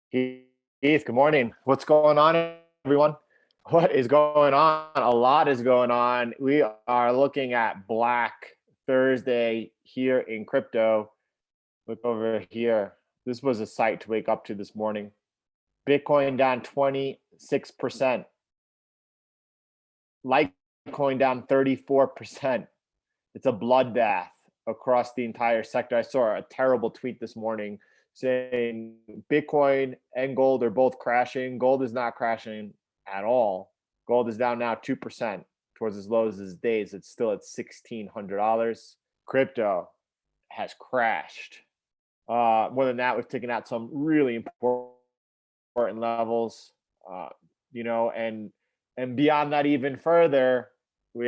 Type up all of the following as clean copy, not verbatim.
Keith, good morning. What's going on, everyone? What is going on? A lot is going on. We are looking at Black Thursday here in crypto. Look over here. This was a sight to wake up to this morning. Bitcoin down 26%. Litecoin down 34%. It's a bloodbath across the entire sector. I saw a terrible tweet this morning saying Bitcoin and gold are both crashing. Gold is not crashing at all. Gold is down now 2% towards as low as its days. It's still at $1,600. Crypto has crashed. More than that, we've taken out some really important levels, uh, and beyond that, even further, we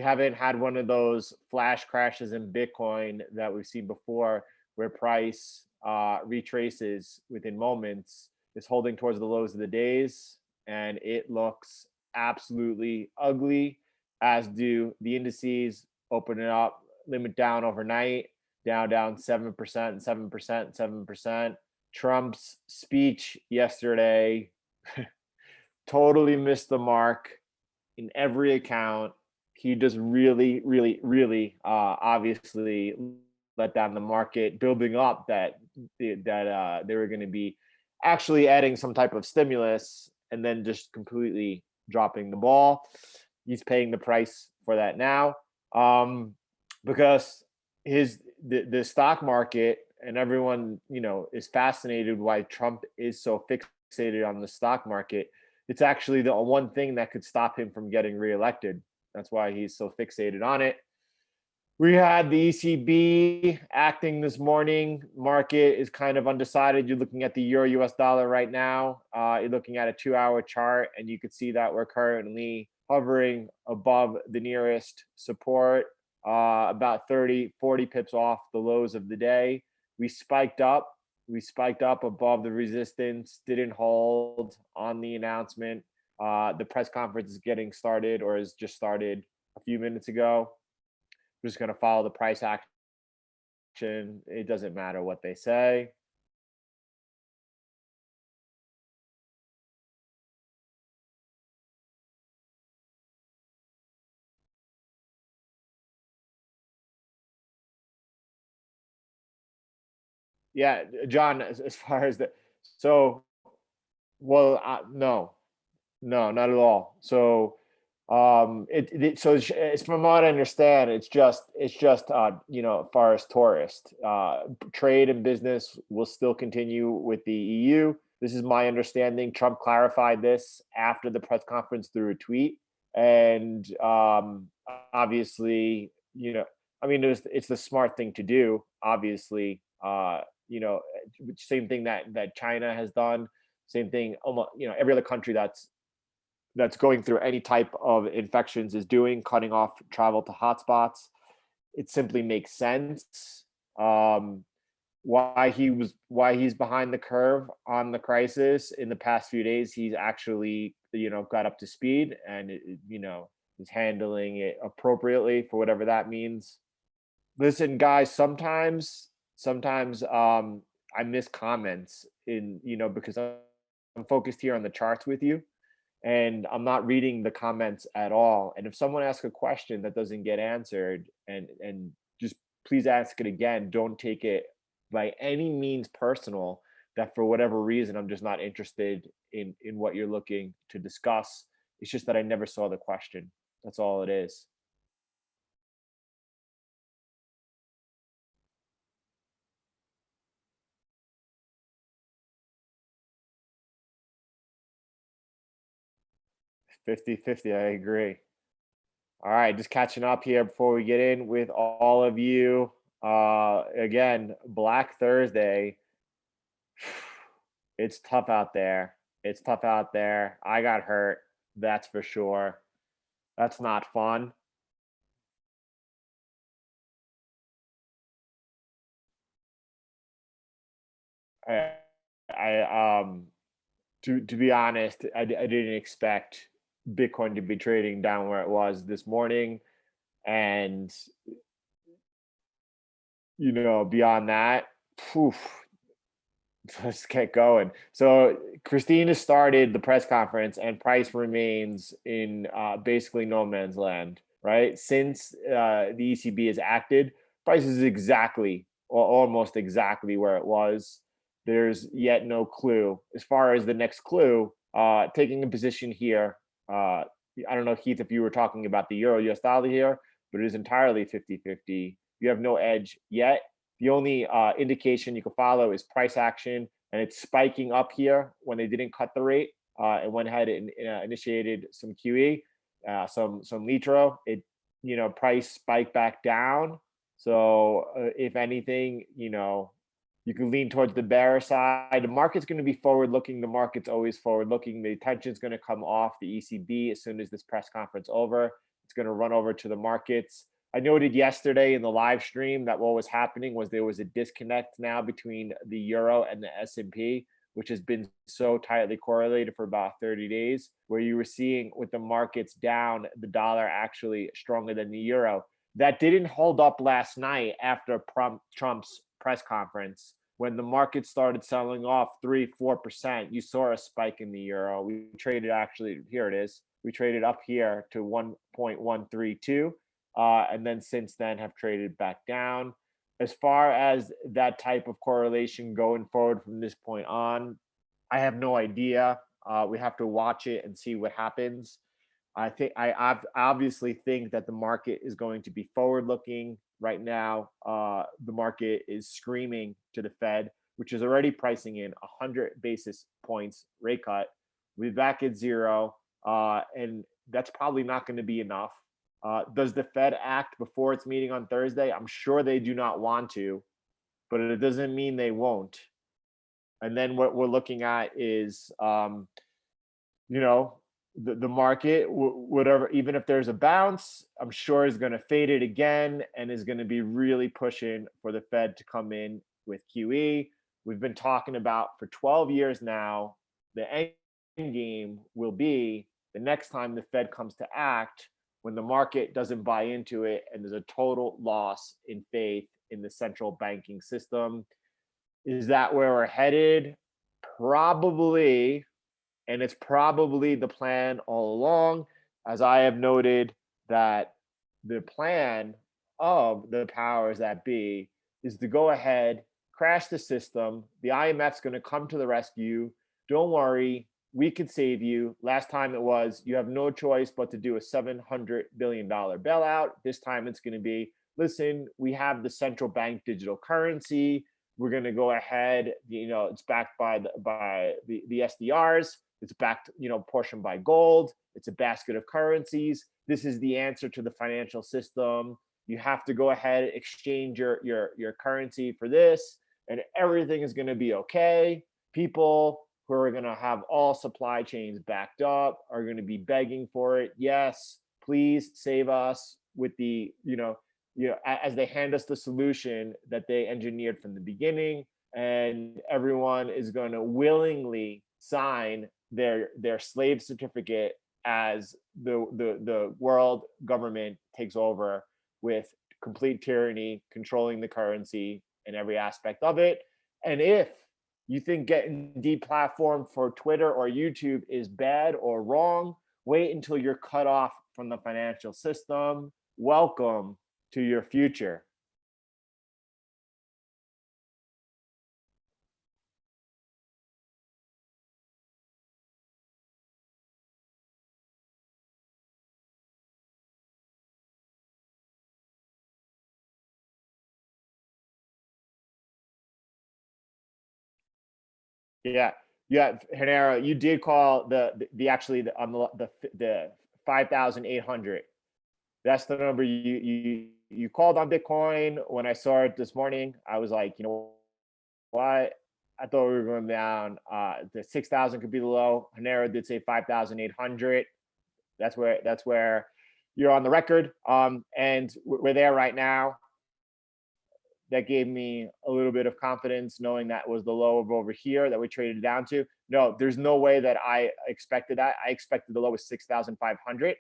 haven't had one of those flash crashes in Bitcoin that we've seen before, where price retraces within moments. Is holding towards the lows of the days, and it looks absolutely ugly. As do the indices. Opening up, limit down overnight, down 7%, 7%, 7%. Trump's speech yesterday totally missed the mark in every account. He just really obviously let down the market, building up that they were going to be actually adding some type of stimulus, and then just completely dropping the ball. He's paying the price for that now, because the stock market and everyone is fascinated why Trump is so fixated on the stock market. It's actually the one thing that could stop him from getting reelected. That's why he's so fixated on it. We had the ECB acting this morning. Market is kind of undecided. You're looking at the euro US dollar right now. You're looking at a 2-hour chart, and you can see that we're currently hovering above the nearest support, about 30-40 pips off the lows of the day. We spiked up above the resistance, didn't hold on the announcement. The press conference is getting started, or has just started a few minutes ago. We're just going to follow the price action. It doesn't matter what they say. Yeah, John, as far as the, so, well, no, not at all. So, so it's from what I understand, it's just as far as tourist, trade and business will still continue with the EU. This is my understanding. Trump clarified this after the press conference through a tweet, and obviously, I mean, it's the smart thing to do. Obviously, same thing that China has done. Same thing, almost, every other country that's going through any type of infections is doing, cutting off travel to hotspots. It simply makes sense. Why he's behind the curve on the crisis in the past few days. He's actually got up to speed, and is handling it appropriately, for whatever that means. Listen, guys, sometimes I miss comments because I'm focused here on the charts with you, and I'm not reading the comments at all. And if someone asks a question that doesn't get answered, and just please ask it again. Don't take it by any means personal, that for whatever reason I'm just not interested in what you're looking to discuss. It's just that I never saw the question. That's all it is. 50-50. I agree. All right, just catching up here before we get in with all of you. Again, Black Thursday. It's tough out there. It's tough out there. I got hurt. That's for sure. That's not fun. I, I to be honest, I didn't expect Bitcoin to be trading down where it was this morning, and beyond that, poof, Let's get going. So Christina started the press conference, and price remains in basically no man's land, right? Since the ECB has acted, price is exactly or almost exactly where it was. There's yet no clue. As far as the next clue, taking a position here, I don't know, Keith, if you were talking about the euro US dollar here, but it is entirely 50-50. You have no edge yet. The only indication you can follow is price action, and it's spiking up here when they didn't cut the rate. It went ahead and initiated some QE, some litro. It price spiked back down. So if anything, you can lean towards the bear side. The market's going to be forward looking. The market's always forward looking. The attention is going to come off the ECB as soon as this press conference over. It's going to run over to the markets. I noted yesterday in the live stream that what was happening was there was a disconnect now between the euro and the S&P, which has been so tightly correlated for about 30 days, where you were seeing with the markets down, the dollar actually stronger than the euro. That didn't hold up last night after Trump's press conference. When the market started selling off 3-4%, you saw a spike in the euro. We traded, actually, here it is. We traded up here to 1.132. And then since then have traded back down. As far as that type of correlation going forward from this point on, I have no idea. We have to watch it and see what happens. I obviously think that the market is going to be forward looking right now. The market is screaming to the Fed, which is already pricing in 100 basis points rate cut. We'll be back at zero, and that's probably not going to be enough. Does the Fed act before its meeting on Thursday? I'm sure they do not want to, but it doesn't mean they won't. And then what we're looking at is, the market, whatever, even if there's a bounce, I'm sure is going to fade it again and is going to be really pushing for the Fed to come in with QE. We've been talking about for 12 years now, the end game will be the next time the Fed comes to act, when the market doesn't buy into it and there's a total loss in faith in the central banking system. Is that where we're headed? Probably. And it's probably the plan all along, as I have noted that the plan of the powers that be is to go ahead, crash the system. The IMF's going to come to the rescue. Don't worry, we could save you. Last time it was, you have no choice but to do a $700 billion bailout. This time it's going to be, listen, we have the central bank digital currency. We're going to go ahead, it's backed by the SDRs. It's backed, portion by gold. It's a basket of currencies. This is the answer to the financial system. You have to go ahead, exchange your currency for this, and everything is going to be okay. People who are going to have all supply chains backed up are going to be begging for it. Yes, please save us with the, as they hand us the solution that they engineered from the beginning, and everyone is going to willingly sign their slave certificate as the world government takes over with complete tyranny, controlling the currency and every aspect of it. And if you think getting deplatformed for Twitter or YouTube is bad or wrong, wait until you're cut off from the financial system. Welcome to your future. Yeah, yeah, Hanera, you did call the actually on the 5,800. That's the number you called on Bitcoin. When I saw it this morning, I was like, you know what? I thought we were going down. The 6,000 could be the low. Hanera did say 5,800. That's where you're on the record. And we're there right now. That gave me a little bit of confidence knowing that was the low of over here that we traded down to. No, there's no way that I expected that. I expected the low was 6,500.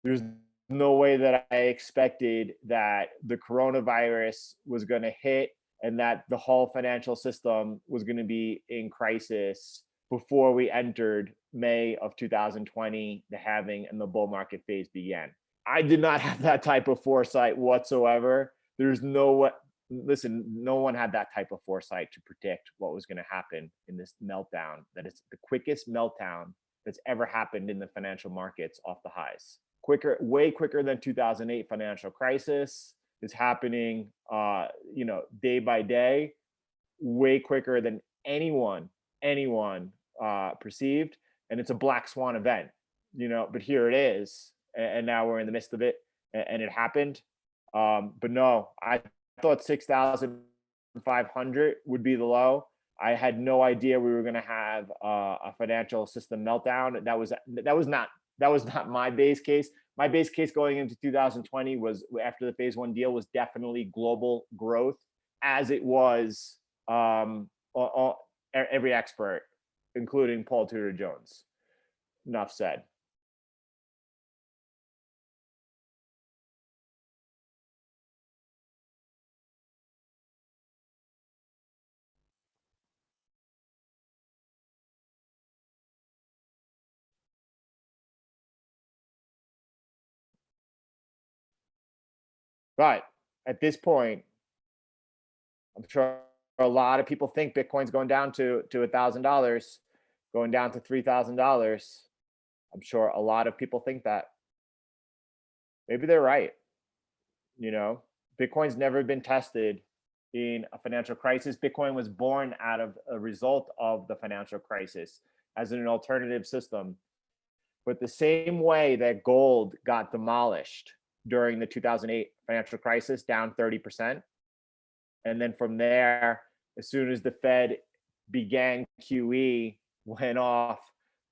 There's no way that I expected that the coronavirus was going to hit and that the whole financial system was going to be in crisis before we entered May of 2020, the halving and the bull market phase began. I did not have that type of foresight whatsoever. There's no what. Listen, no one had that type of foresight to predict what was going to happen in this meltdown. That is the quickest meltdown that's ever happened in the financial markets off the highs. Quicker, way quicker than 2008 financial crisis is happening, day by day, way quicker than anyone perceived, and it's a black swan event, But here it is, and now we're in the midst of it, and it happened. But no, I thought 6,500 would be the low. I had no idea we were going to have a financial system meltdown. That was not my base case. My base case going into 2020 was, after the phase one deal, was definitely global growth, as it was every expert, including Paul Tudor Jones. Enough said. But at this point, I'm sure a lot of people think Bitcoin's going down to $1,000, going down to $3,000. I'm sure a lot of people think that. Maybe they're right. Bitcoin's never been tested in a financial crisis. Bitcoin was born out of a result of the financial crisis as an alternative system. But the same way that gold got demolished during the 2008 financial crisis, down 30%. And then from there, as soon as the Fed began QE, went off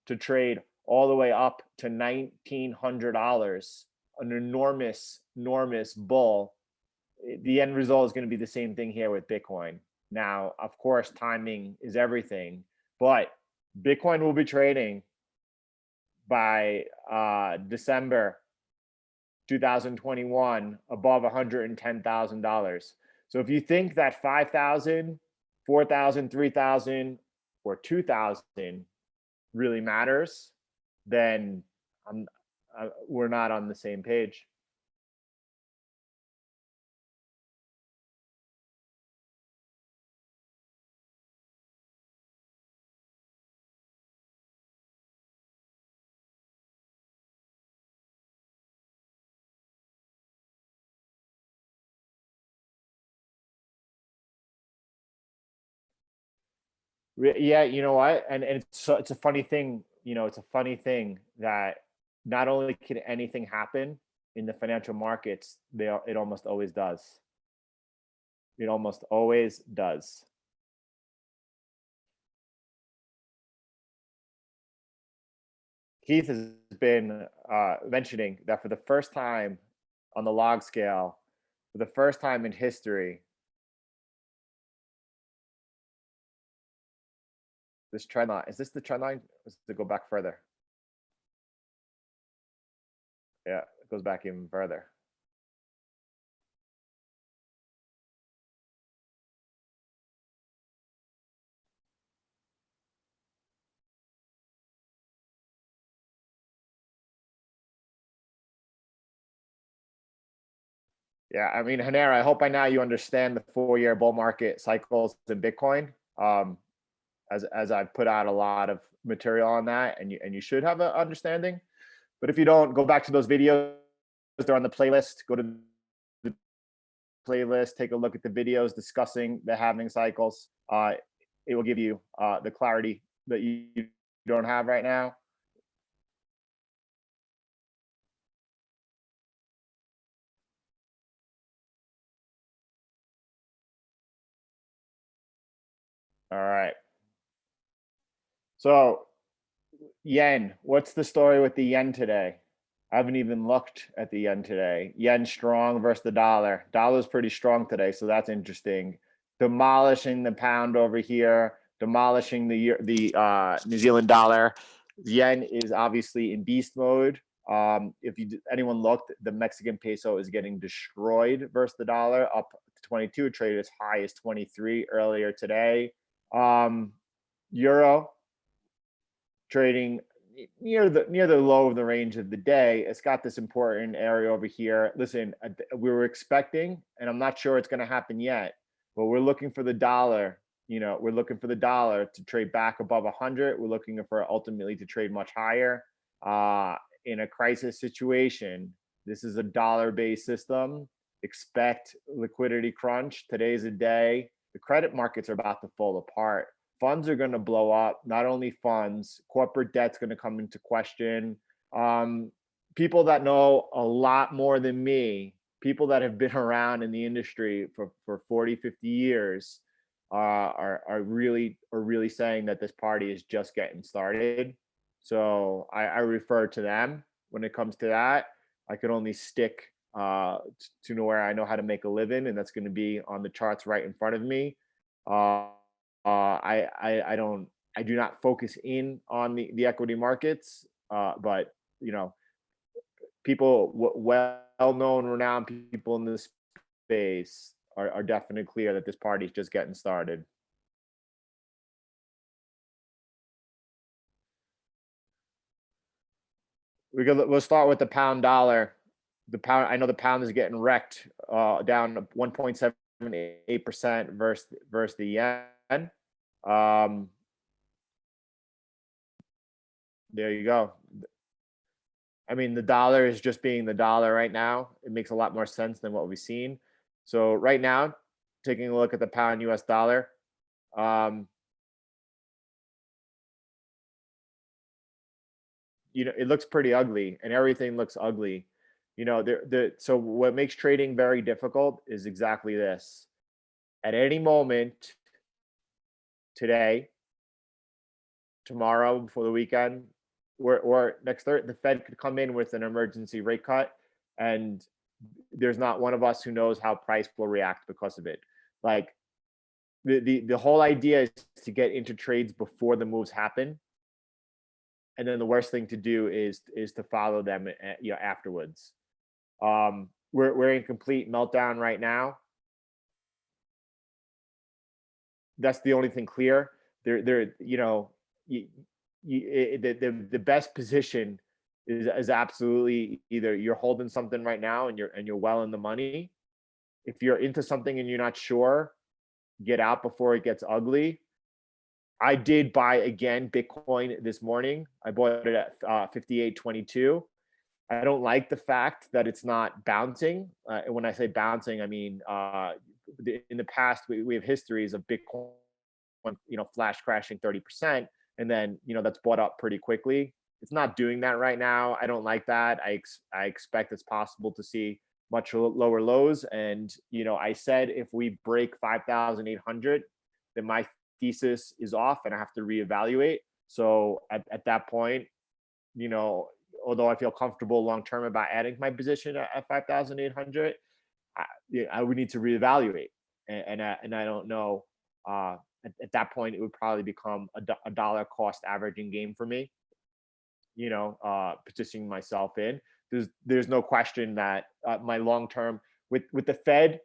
to trade all the way up to $1,900, an enormous bull. The end result is going to be the same thing here with Bitcoin. Now, of course, timing is everything, but Bitcoin will be trading by December 2021 above $110,000. So if you think that 5,000, 4,000, 3,000, or 2,000 really matters, then we're not on the same page. Yeah, you know what? And it's a funny thing, it's a funny thing that not only can anything happen in the financial markets, it almost always does. It almost always does. Keith has been mentioning that for the first time on the log scale, for the first time in history, this trend line, is this the trend line? Let's go back further. Yeah, it goes back even further. Yeah, I mean, Hanera, I hope by now you understand the 4-year bull market cycles in Bitcoin. As I've put out a lot of material on that, and you should have an understanding. But if you don't, go back to those videos. They're on the playlist. Go to the playlist, take a look at the videos discussing the halving cycles. It will give you the clarity that you don't have right now. All right. So yen, what's the story with the yen today? I haven't even looked at the yen today. Yen strong versus the dollar. Dollar's pretty strong today, so that's interesting. Demolishing the pound over here, demolishing the New Zealand dollar. Yen is obviously in beast mode. If anyone looked, the Mexican peso is getting destroyed versus the dollar, up 22, traded as high as 23 earlier today. Euro trading near the low of the range of the day. It's got this important area over here. Listen, we were expecting, and I'm not sure it's going to happen yet, but we're looking for the dollar. We're looking for the dollar to trade back above 100. We're looking for ultimately to trade much higher. In a crisis situation, this is a dollar-based system. Expect liquidity crunch. Today's a day. The credit markets are about to fall apart. Funds are going to blow up. Not only funds, corporate debt's going to come into question. People that know a lot more than me, people that have been around in the industry for 40, 50 years, are really saying that this party is just getting started. So I refer to them when it comes to that. I could only stick to where I know how to make a living, and that's going to be on the charts right in front of me. I do not focus in on the equity markets, but people, well-known, renowned people in this space are definitely clear that this party is just getting started. We'll start with the pound dollar. The pound, I know the pound is getting wrecked, down 1.78% versus the yen. There you go. I mean, the dollar is just being the dollar right now. It makes a lot more sense than what we've seen. So right now, taking a look at the pound US dollar, it looks pretty ugly, and everything looks ugly. So what makes trading very difficult is exactly this. At any moment today, tomorrow, before the weekend, or next Thursday, the Fed could come in with an emergency rate cut, and there's not one of us who knows how price will react because of it. Like the whole idea is to get into trades before the moves happen, and then the worst thing to do is to follow them, afterwards. We're in complete meltdown right now. That's the only thing clear. The best position is absolutely either you're holding something right now and you're well in the money. If you're into something and you're not sure, get out before it gets ugly. I did buy again Bitcoin this morning. I bought it at 58.22. I don't like the fact that it's not bouncing. And when I say bouncing, I mean in the past we have histories of Bitcoin, flash crashing 30%, and then that's bought up pretty quickly. It's not doing that right now. I don't like that. I expect it's possible to see much lower lows, and I said if we break 5,800, then my thesis is off, and I have to reevaluate. So at that point, although I feel comfortable long term about adding my position at 5,800, I would need to reevaluate, and I don't know. At that point, it would probably become a dollar cost averaging game for me. Positioning myself in. There's no question that my long term with the Fed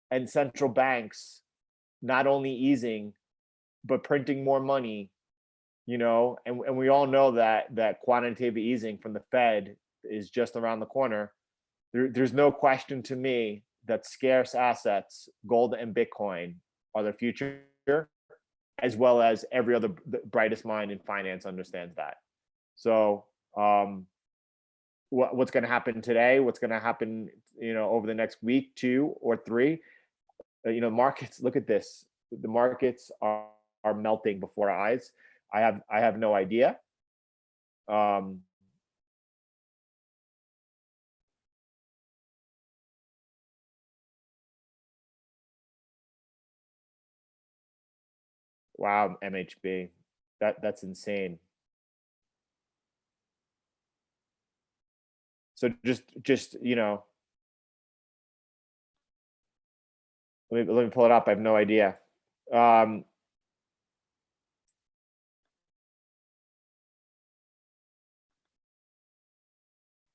and central banks not only easing but printing more money, and we all know that quantitative easing from the Fed is just around the corner. There's no question to me that scarce assets, gold and Bitcoin, are the future, as well as every other the brightest mind in finance understands that. So what's going to happen today? What's going to happen, over the next week, 2 or 3? Markets. Look at this. The markets are melting before our eyes. I have no idea. Wow, MHB, that's insane. So just let me pull it up. I have no idea.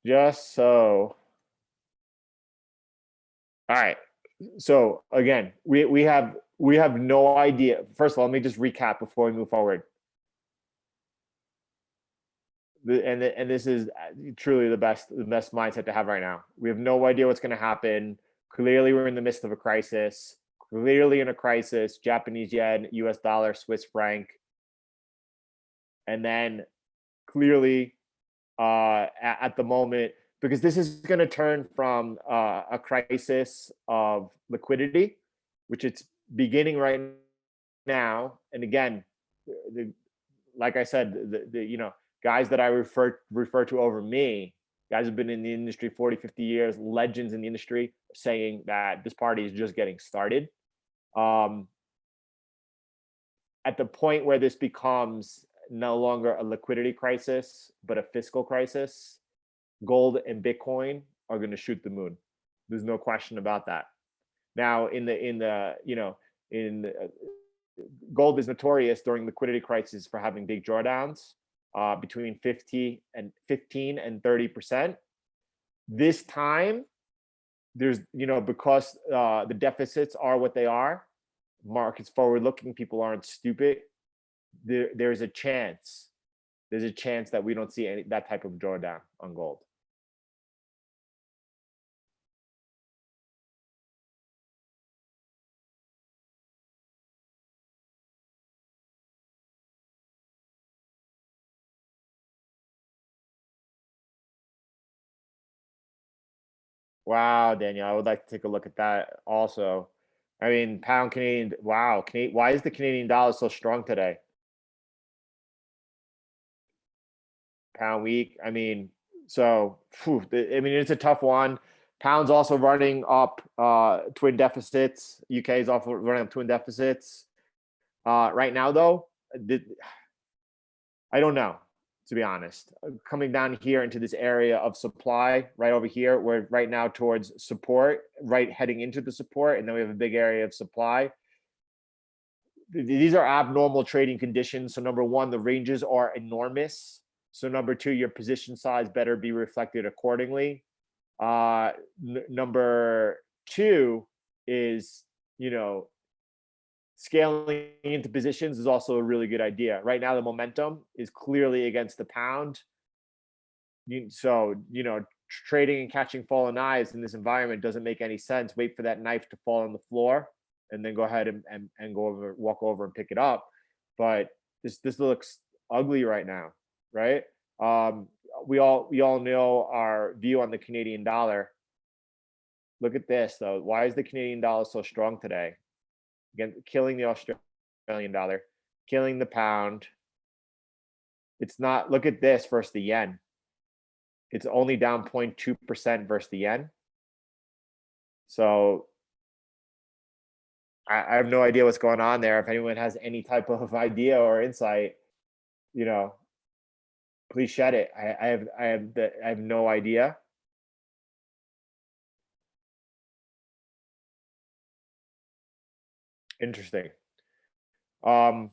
Just so. All right. So again, we have no idea. First of all, let me just recap before we move forward. And this is truly the best mindset to have right now. We have no idea what's going to happen. Clearly, we're in the midst of a crisis. Clearly, in a crisis, Japanese yen, U.S. dollar, Swiss franc, and then clearly at the moment, because this is going to turn from a crisis of liquidity, which it's beginning right now. And again, the, like I said, the guys that I refer to over me, guys have been in the industry 40, 50 years, legends in the industry, saying that this party is just getting started. At the point where this becomes no longer a liquidity crisis, but a fiscal crisis, gold and Bitcoin are going to shoot the moon. There's no question about that. Now, gold is notorious during liquidity crises for having big drawdowns between 15 and 30%. This time, there's because the deficits are what they are, markets forward looking, people aren't stupid. There's a chance that we don't see that type of drawdown on gold. Wow, Daniel, I would like to take a look at that also. I mean, pound Canadian. Wow, why is the Canadian dollar so strong today? Pound weak. I mean, so I mean, it's a tough one. Pound's also running up twin deficits. UK is also running up twin deficits. Right now, though, I don't know, to be honest. Coming down here into this area of supply, right over here, we're right now towards support, right heading into the support, and then we have a big area of supply. These are abnormal trading conditions. So number one, the ranges are enormous. So number two, your position size better be reflected accordingly. Number two is, scaling into positions is also a really good idea. Right now, the momentum is clearly against the pound. So, trading and catching fallen knives in this environment doesn't make any sense. Wait for that knife to fall on the floor and then go ahead and walk over and pick it up. But this looks ugly right now, right? We all know our view on the Canadian dollar. Look at this though. Why is the Canadian dollar so strong today? Again, killing the Australian dollar, killing the pound. It's not. Look at this versus the yen. It's only down 0.2% versus the yen. So I have no idea what's going on there. If anyone has any type of idea or insight, please shed it. I have no idea. Interesting. To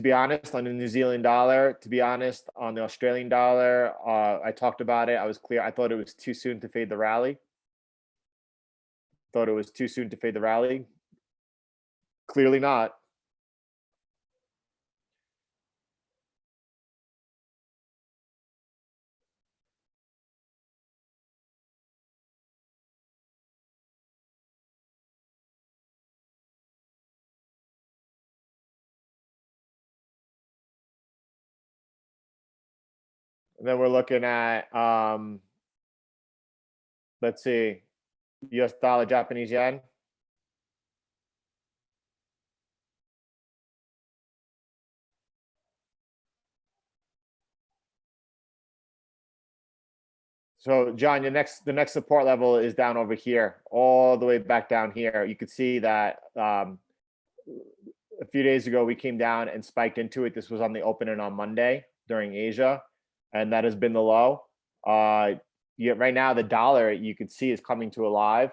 be honest, on the New Zealand dollar, to be honest, on the Australian dollar, I talked about it. I was clear. I thought it was too soon to fade the rally. Thought it was too soon to fade the rally. Clearly not. And then we're looking at, let's see, US dollar, Japanese yen. So, John, the next support level is down over here, all the way back down here. You could see that a few days ago we came down and spiked into it. This was on the open and on Monday during Asia, and that has been the low. Right now the dollar, you could see, is coming alive,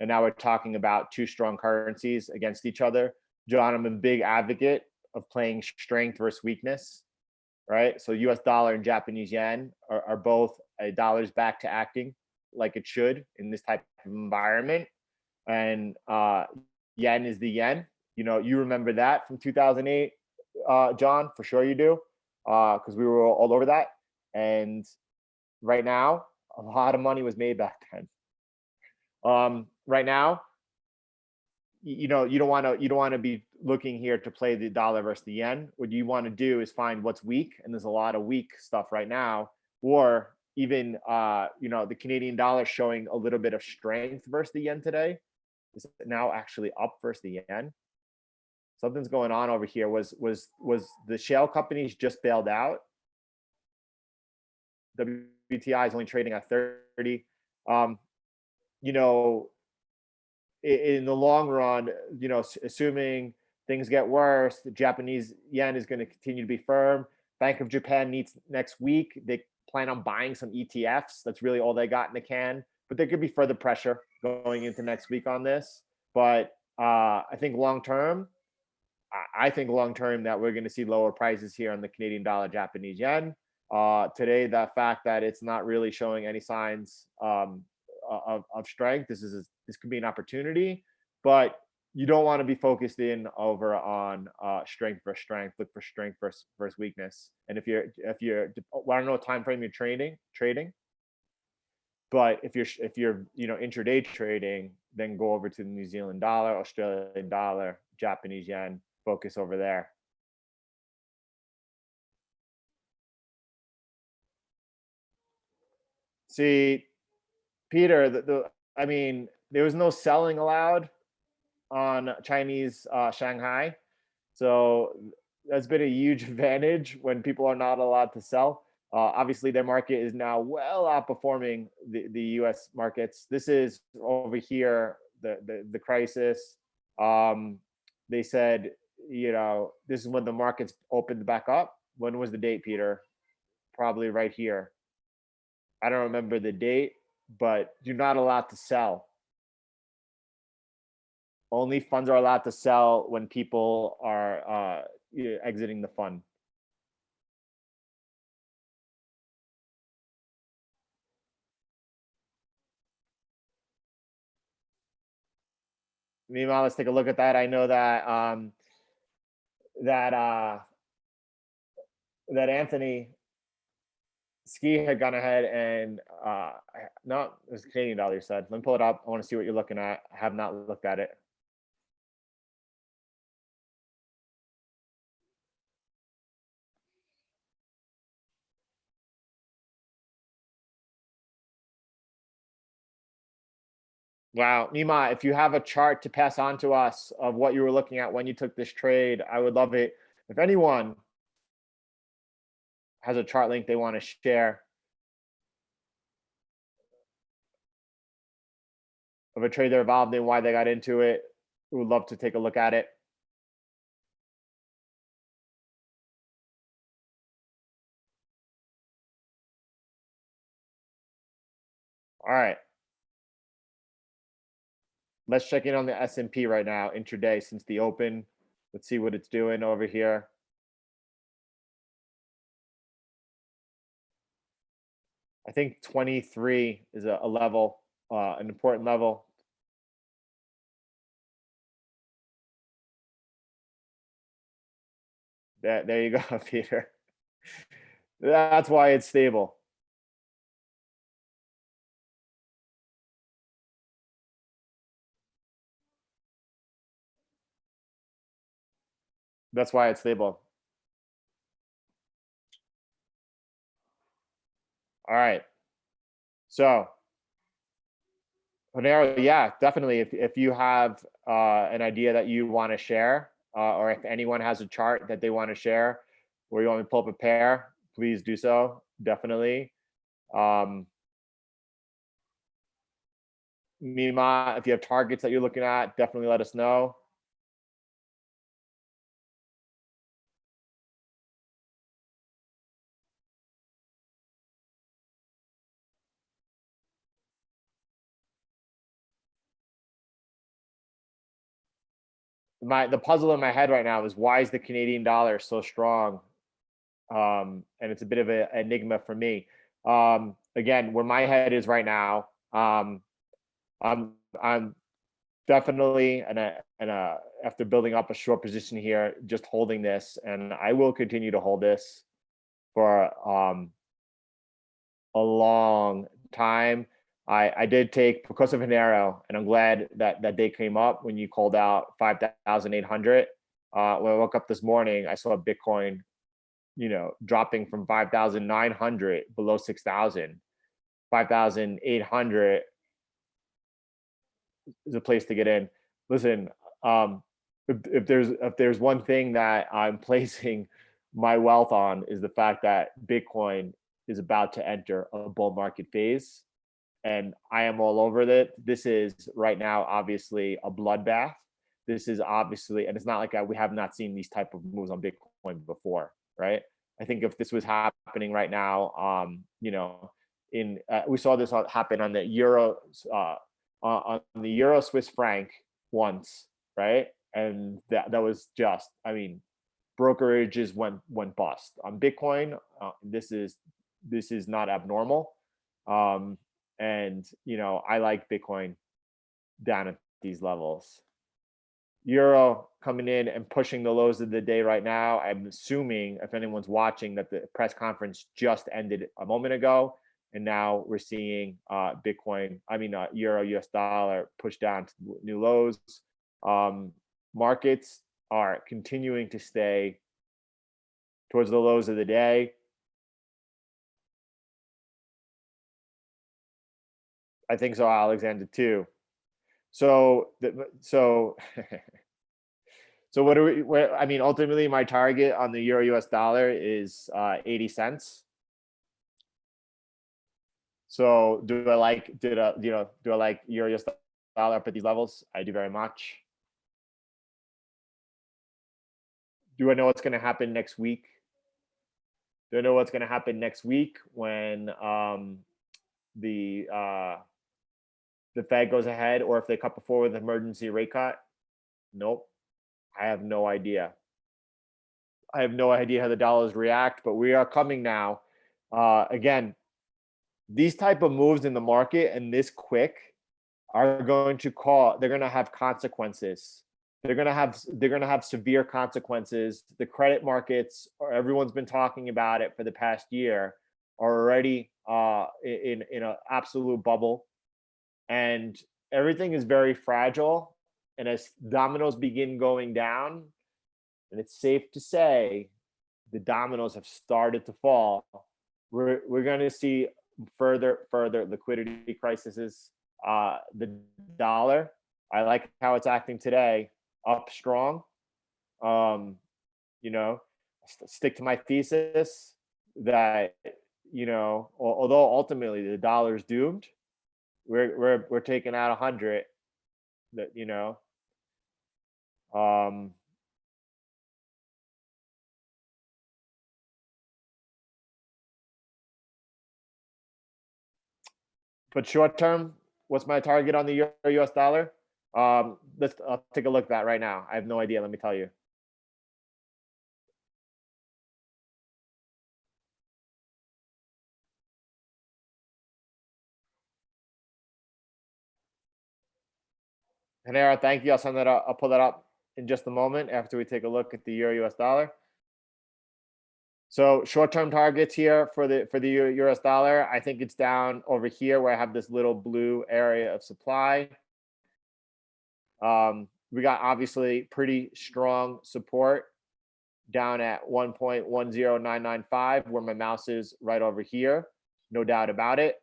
and now we're talking about two strong currencies against each other. John, I'm a big advocate of playing strength versus weakness, right? So US dollar and Japanese yen are both dollar's back to acting like it should in this type of environment. And yen is the yen. You remember that from 2008, John, for sure you do, because we were all over that. And right now, a lot of money was made back then. Right now, you don't want to be looking here to play the dollar versus the yen. What you want to do is find what's weak, and there's a lot of weak stuff right now, or even the Canadian dollar showing a little bit of strength versus the yen today. Is now actually up versus the yen. Something's going on over here. Was the shale companies just bailed out? WTI is only trading at 30. You know, in the long run, assuming things get worse, the Japanese yen is going to continue to be firm. Bank of Japan meets next week. They plan on buying some ETFs. That's really all they got in the can. But there could be further pressure going into next week on this. But I think long term, that we're going to see lower prices here on the Canadian dollar, Japanese yen. Today, the fact that it's not really showing any signs of strength, this could be an opportunity, but you don't want to be focused in over on strength versus strength. Look for strength versus weakness. And if you're I don't know what time frame you're trading, but if you're intraday trading, then go over to the New Zealand dollar, Australian dollar, Japanese yen. Focus over there. See, Peter, there was no selling allowed on Chinese Shanghai, so that's been a huge advantage when people are not allowed to sell. Obviously, their market is now well outperforming the U.S. markets. This is over here the crisis. They said, this is when the markets opened back up. When was the date, Peter? Probably right here. I don't remember the date, but you're not allowed to sell. Only funds are allowed to sell when people are exiting the fund. Meanwhile, let's take a look at that. I know that Anthony Ski had gone ahead and no, it was Canadian dollar. You said. Let me pull it up. I want to see what you're looking at. I have not looked at it. Wow, Nima, if you have a chart to pass on to us of what you were looking at when you took this trade, I would love it. If anyone has a chart link they want to share of a trade they're involved in, why they got into it, we would love to take a look at it. All right. Let's check in on the S&P right now, intraday since the open. Let's see what it's doing over here. I think 23 is a level, an important level. There you go, Peter. That's why it's stable. That's why it's stable. All right. So, Monero, yeah, definitely. If you have an idea that you want to share, or if anyone has a chart that they want to share, or you want me to pull up a pair, please do so. Definitely. Mima, if you have targets that you're looking at, definitely let us know. The puzzle in my head right now is why is the Canadian dollar so strong? And it's a bit of an enigma for me. again, where my head is right now, I'm definitely after building up a short position here, just holding this, and I will continue to hold this for a long time. I did take because of Hinero, and I'm glad that that day came up when you called out 5,800. When I woke up this morning, I saw Bitcoin, dropping from 5,900 below 6,000. 5,800 is a place to get in. Listen, if there's one thing that I'm placing my wealth on is the fact that Bitcoin is about to enter a bull market phase, and I am all over it. This is right now obviously a bloodbath. This is obviously, and it's not like we have not seen these type of moves on Bitcoin before, right? I think if this was happening right now, we saw this happen on the euro, on the euro Swiss franc once, right? And that was just, I mean, brokerages went bust on Bitcoin. This is not abnormal. And I like Bitcoin down at these levels. Euro coming in and pushing the lows of the day right now. I'm assuming, if anyone's watching, that the press conference just ended a moment ago, and now we're seeing euro US dollar push down to new lows. Markets are continuing to stay towards the lows of the day. I think so, Alexander, too. So so what are we? Ultimately, my target on the euro US dollar is 80 cents. So do I like euro US dollar up at these levels? I do very much. Do I know what's going to happen next week? Do I know what's going to happen next week when the Fed goes ahead, or if they cut before with an emergency rate cut? Nope. I have no idea. I have no idea how the dollars react, but we are coming now. Again, these type of moves in the market and this quick are going to they're going to have consequences. They're going to have severe consequences. The credit markets, or everyone's been talking about it for the past year, are already in an absolute bubble, and everything is very fragile. And as dominoes begin going down, and it's safe to say the dominoes have started to fall, we're going to see further liquidity crises. The dollar, I like how it's acting today, up strong. Stick to my thesis that although ultimately the dollar's doomed, we're taking out 100. That but short term, what's my target on the euro US dollar? I'll take a look at that right now. I have no idea. Let me tell you. Hanera, thank you. I'll send that up. I'll pull that up in just a moment after we take a look at the euro US dollar. So short-term targets here for the euro US dollar. I think it's down over here where I have this little blue area of supply. We got obviously pretty strong support down at 1.10995, where my mouse is right over here. No doubt about it.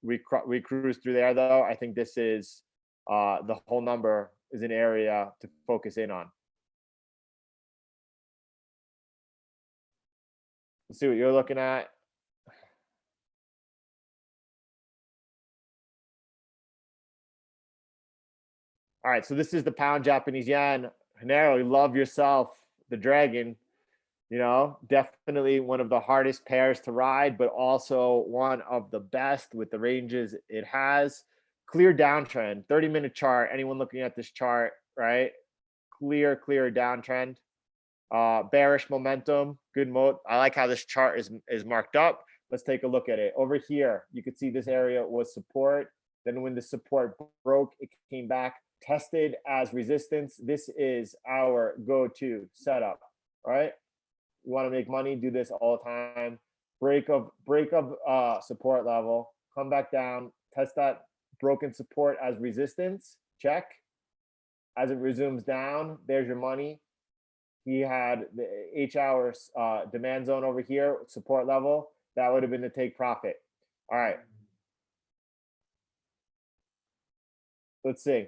We cruise through there though. I think this is the whole number is an area to focus in on. Let's see what you're looking at. All right, so this is the pound Japanese yen. Hanero, you love yourself, the dragon. Definitely one of the hardest pairs to ride, but also one of the best with the ranges it has. Clear downtrend, 30-minute chart. Anyone looking at this chart, right? Clear downtrend. Bearish momentum, good mode. I like how this chart is marked up. Let's take a look at it. Over here, you could see this area was support. Then when the support broke, it came back, tested as resistance. This is our go-to setup, right? You want to make money, do this all the time. Break of support level, come back down, test that broken support as resistance, check. As it resumes down, there's your money. He had the H-hour demand zone over here, support level. That would have been to take profit. All right. Let's see.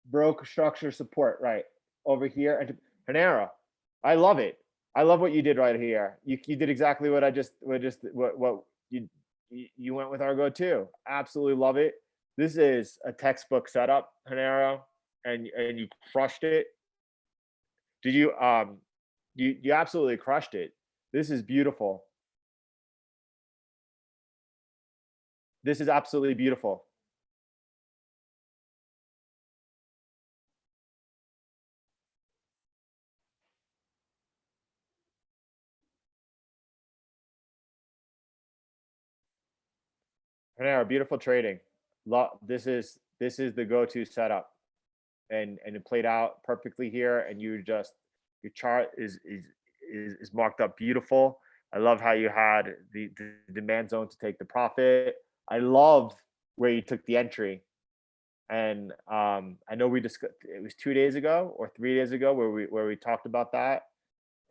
Broke structure support, right. Over here. And Panera, I love it. I love what you did right here. You did exactly what what you went with our go-to. Absolutely love it. This is a textbook setup, Panera, and you crushed it. Did you you absolutely crushed it. This is beautiful. This is absolutely beautiful. Panera, beautiful trading. This is the go-to setup, and it played out perfectly here. And you just your chart is marked up beautiful. I love how you had the demand zone to take the profit. I love where you took the entry. And I know we discussed it was 2 days ago or 3 days ago where we talked about that,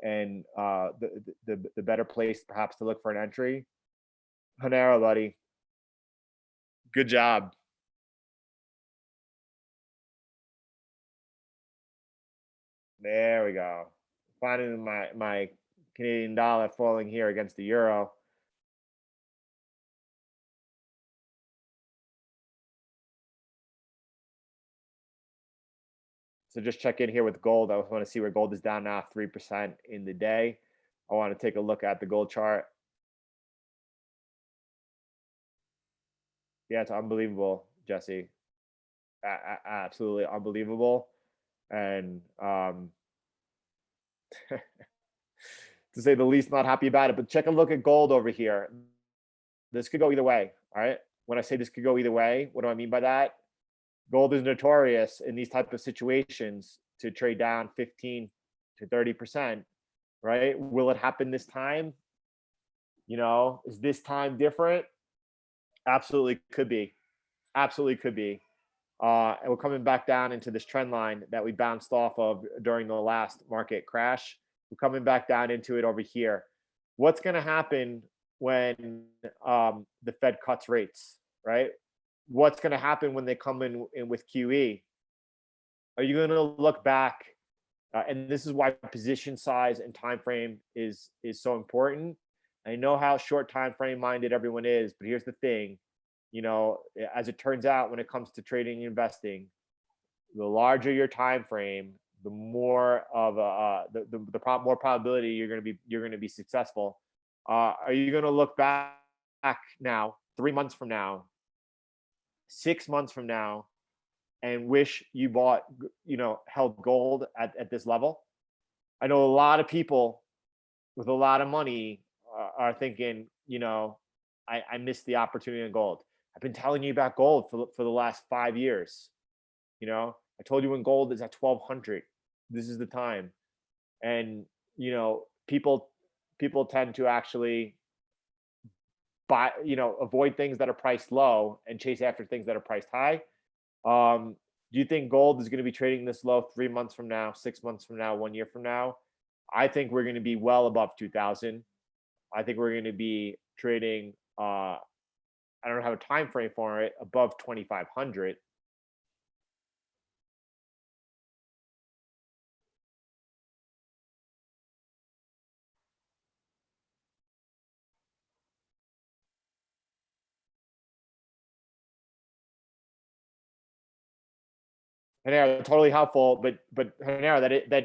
and the better place perhaps to look for an entry. Panera, buddy, good job. There we go. Finding my Canadian dollar falling here against the euro. So just check in here with gold. I want to see where gold is down now 3% in the day. I want to take a look at the gold chart. Yeah, it's unbelievable, Jesse. Absolutely unbelievable. And to say the least, not happy about it. But check a look at gold over here. This could go either way. All right. When I say this could go either way, what do I mean by that? Gold is notorious in these type of situations to trade down 15 to 30%, right? Will it happen this time? Is this time different? Absolutely could be. Absolutely could be. And we're coming back down into this trend line that we bounced off of during the last market crash. We're coming back down into it over here. What's going to happen when the Fed cuts rates, right? What's going to happen when they come in with QE? Are you going to look back? And this is why position size and time frame is so important. I know how short time frame minded everyone is, but here's the thing. As it turns out, when it comes to trading and investing, the larger your time frame, the more of more probability you're going to be successful. Are you going to look back now, 3 months from now, 6 months from now, and wish you bought, held gold at this level? I know a lot of people with a lot of money are thinking, I missed the opportunity in gold. I've been telling you about gold for the last 5 years. I told you when gold is at 1,200, this is the time. And people tend to actually buy, avoid things that are priced low and chase after things that are priced high. Do you think gold is going to be trading this low 3 months from now, 6 months from now, 1 year from now? I think we're going to be well above 2,000. I think we're going to be trading. I don't have a time frame for it, above 2,500. Hanera, totally helpful, but Hanera,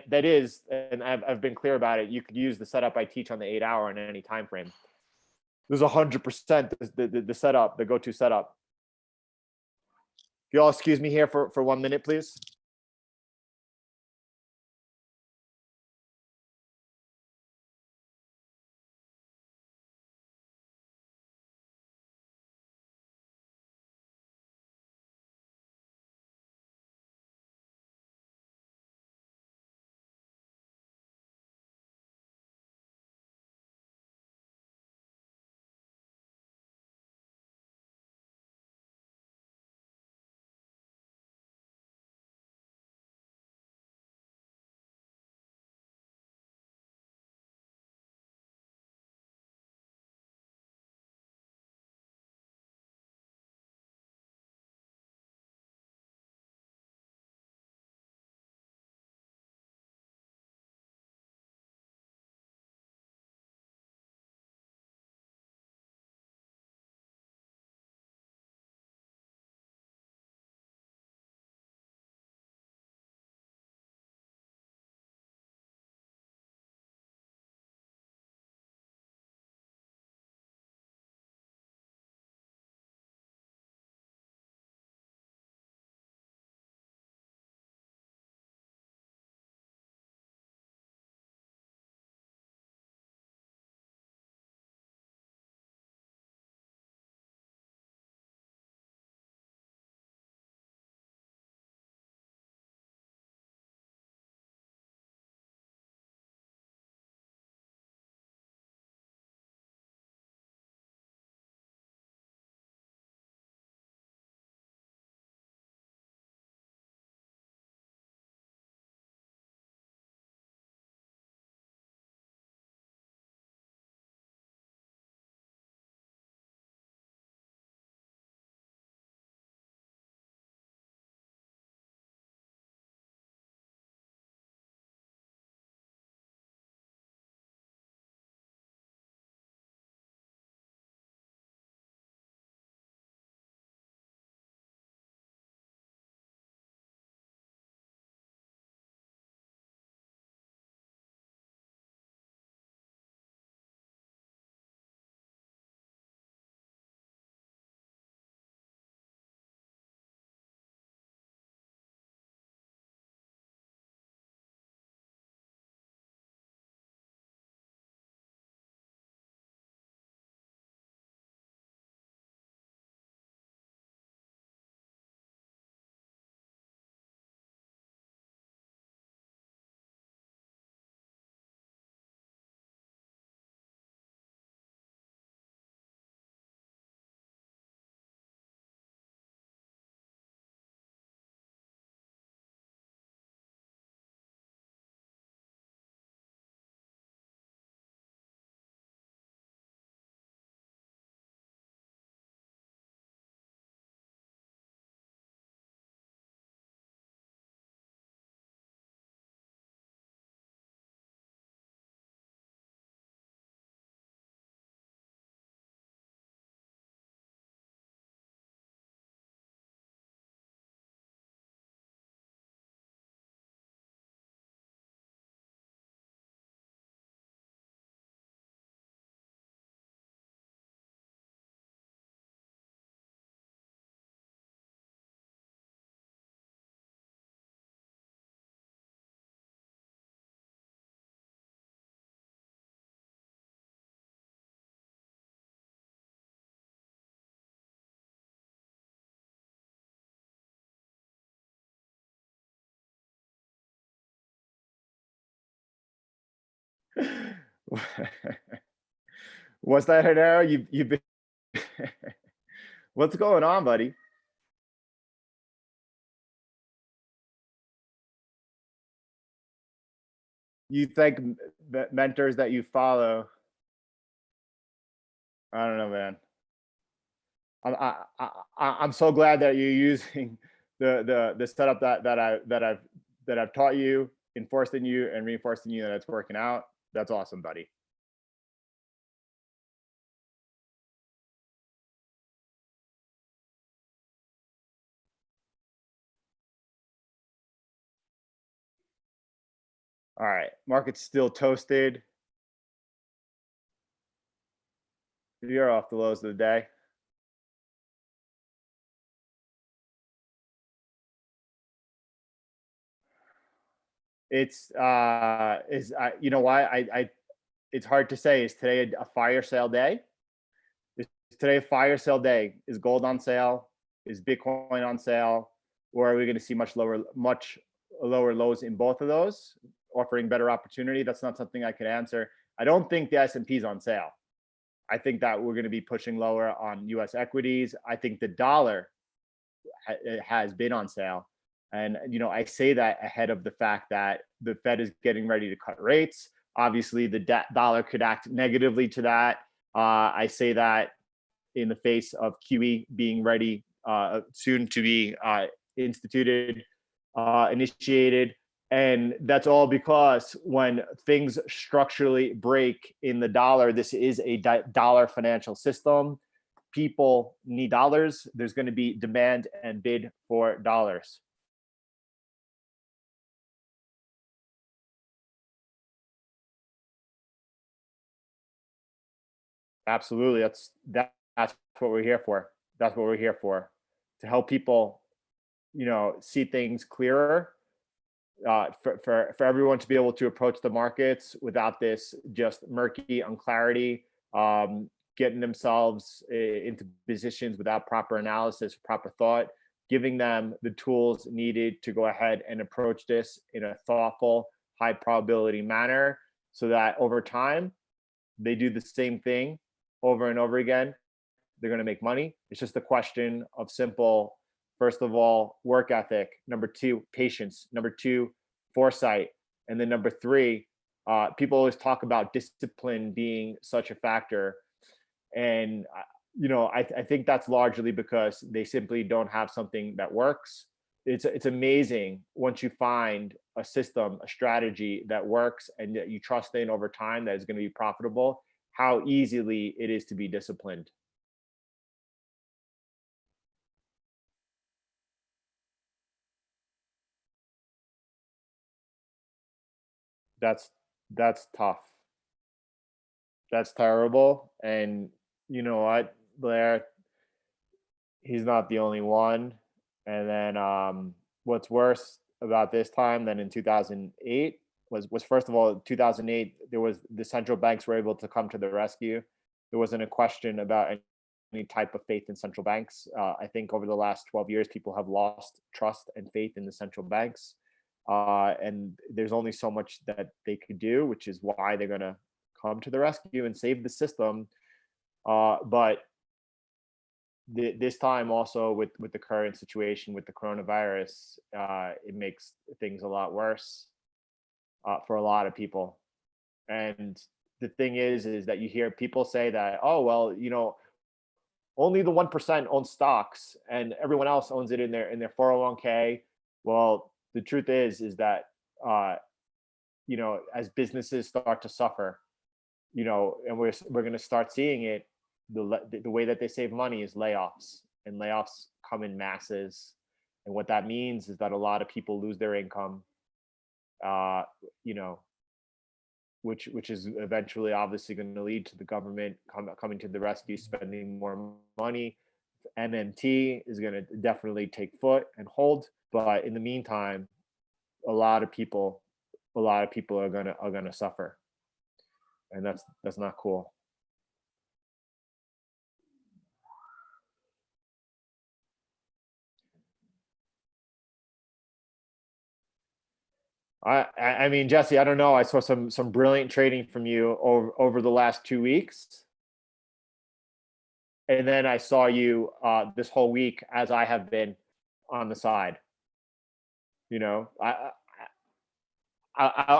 that is, and I've been clear about it. You could use the setup I teach on the 8 hour in any time frame. There's 100% the setup, the go-to setup. If you all excuse me here for 1 minute, please. What's that, Hideo? You've been what's going on, buddy? You think mentors that you follow? I don't know, man. I'm so glad that you're using the setup that I've taught you, enforcing you, and reinforcing you that it's working out. That's awesome, buddy. All right, market's still toasted. You're off the lows of the day. It's is you know why I it's hard to say. Is today a fire sale day? Is today a fire sale day? Is gold on sale? Is Bitcoin on sale? Or are we going to see much lower lows in both of those, offering better opportunity? That's not something I could answer. I don't think the S&P is on sale. I think that we're going to be pushing lower on U.S. equities. I think the dollar has been on sale. And, I say that ahead of the fact that the Fed is getting ready to cut rates. Obviously, the dollar could act negatively to that. I say that in the face of QE being ready soon to be initiated. And that's all because when things structurally break in the dollar, this is a dollar financial system. People need dollars. There's going to be demand and bid for dollars. Absolutely. That's what we're here for. That's what we're here for. To help people, see things clearer, for everyone to be able to approach the markets without this just murky unclarity, getting themselves into positions without proper analysis, proper thought, giving them the tools needed to go ahead and approach this in a thoughtful, high probability manner, so that over time they do the same thing over and over again. They're going to make money. It's just a question of simple, first of all, work ethic. Number two, patience. Number two, foresight. And then number three, people always talk about discipline being such a factor. And, I think that's largely because they simply don't have something that works. It's amazing once you find a system, a strategy that works and that you trust in over time that is going to be profitable, how easily it is to be disciplined. That's that's tough. That's terrible. And you know what, Blair, he's not the only one. And then what's worse about this time than in 2008 was first of all, 2008 there was the central banks were able to come to the rescue. There wasn't a question about any type of faith in central banks. I think over the last 12 years, people have lost trust and faith in the central banks. And there's only so much that they could do, which is why they're going to come to the rescue and save the system. But this time also with the current situation with the coronavirus, it makes things a lot worse for a lot of people. And the thing is that you hear people say that, oh well, only the 1% owns stocks and everyone else owns it in their 401k. Well, the truth is that uh, as businesses start to suffer, and we're going to start seeing it, the way that they save money is layoffs, and layoffs come in masses. And what that means is that a lot of people lose their income, uh, you know, which is eventually obviously going to lead to the government coming to the rescue, spending more money. MMT is going to definitely take foot and hold, but in the meantime, a lot of people, are gonna suffer, and that's not cool. I mean, Jesse, I don't know. I saw some brilliant trading from you over the last 2 weeks, and then I saw you this whole week as I have been on the side. You know, I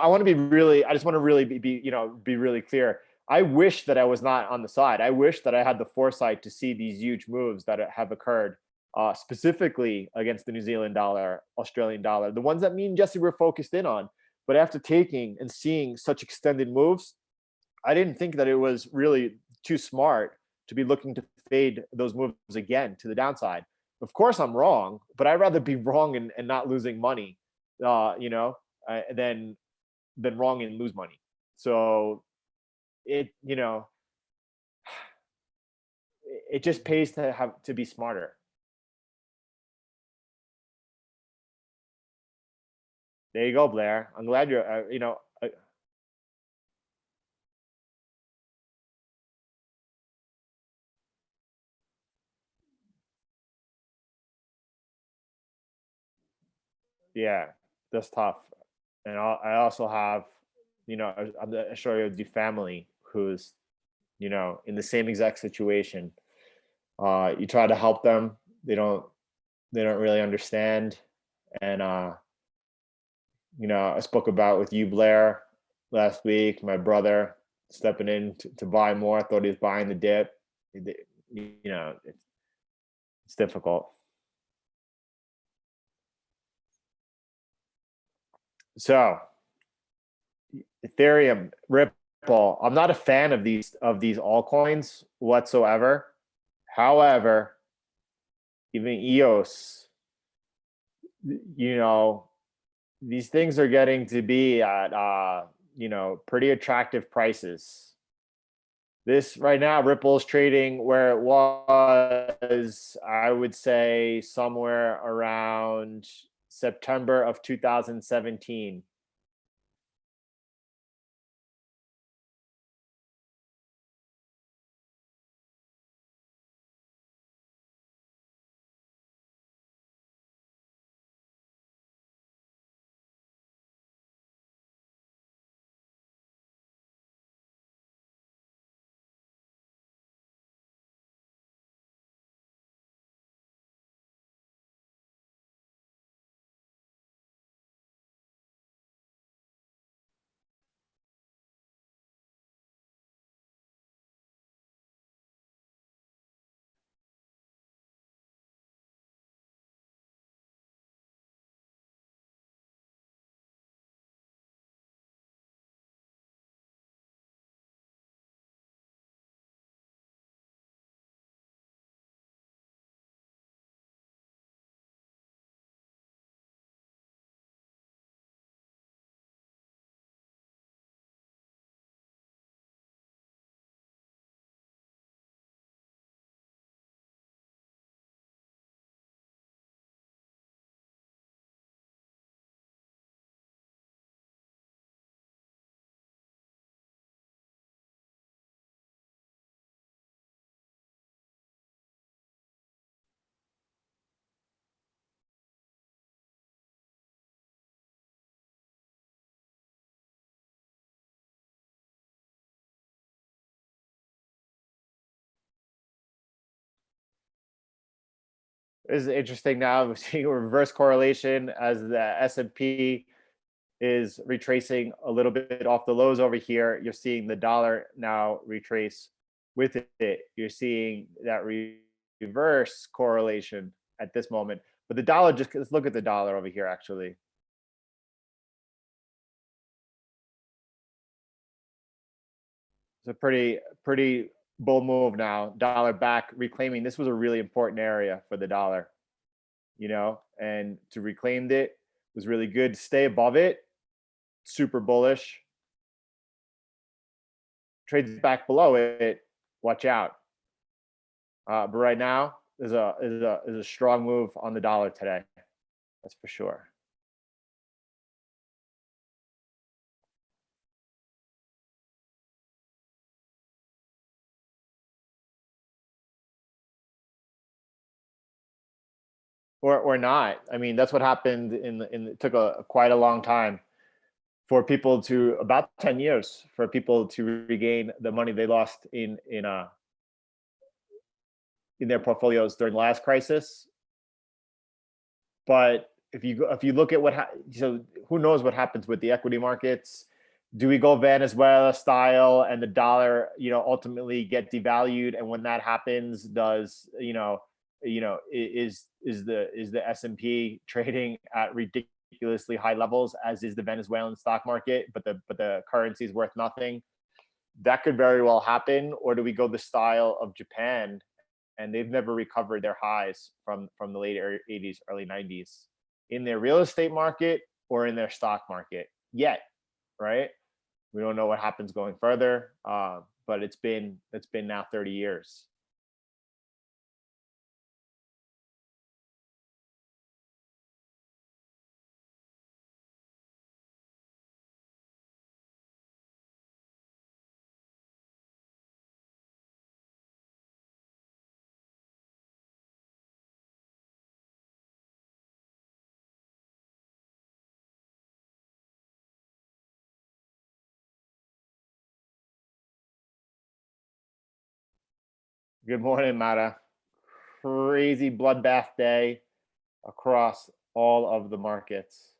want to be really. I just want to really be really clear. I wish that I was not on the side. I wish that I had the foresight to see these huge moves that have occurred, specifically against the New Zealand dollar, Australian dollar, the ones that me and Jesse were focused in on. But after taking and seeing such extended moves, I didn't think that it was really too smart to be looking to fade those moves again to the downside. Of course, I'm wrong, but I'd rather be wrong and not losing money, you know, than wrong and lose money. So it, it just pays to have to be smarter. There you go, Blair. I'm glad you're, yeah, that's tough. And I also have, I'm sure you have the family who's, in the same exact situation. You try to help them, they don't, they don't really understand. And I spoke about with you, Blair, last week. My brother stepping in to buy more. Thought he was buying the dip. It's difficult. So Ethereum, Ripple. I'm not a fan of these altcoins whatsoever. However, even EOS, you know, these things are getting to be at pretty attractive prices. This right now, Ripple's trading where it was, I would say somewhere around September of 2017. This is interesting now. We're seeing a reverse correlation as the S&P is retracing a little bit off the lows over here. You're seeing the dollar now retrace with it. You're seeing that reverse correlation at this moment. But the dollar, just let's look at the dollar over here actually. It's a pretty bull move now. Dollar back reclaiming. This was a really important area for the dollar, and to reclaim it was really good. Stay above it, super bullish. Trades back below it, watch out. But right now, there's a strong move on the dollar today. That's for sure. Or not. I mean, that's what happened it took quite a long time. for people to about 10 years for people to regain the money they lost in their portfolios during the last crisis. But if you look at so who knows what happens with the equity markets? Do we go Venezuela style and the dollar, ultimately get devalued? And when that happens, does is the S&P trading at ridiculously high levels, as is the Venezuelan stock market, but the currency is worth nothing? That could very well happen. Or do we go the style of Japan, and they've never recovered their highs from the late 80s, early 90s in their real estate market or in their stock market yet, right? We don't know what happens going further, but it's been now 30 years. Good morning, Mara. Crazy bloodbath day across all of the markets.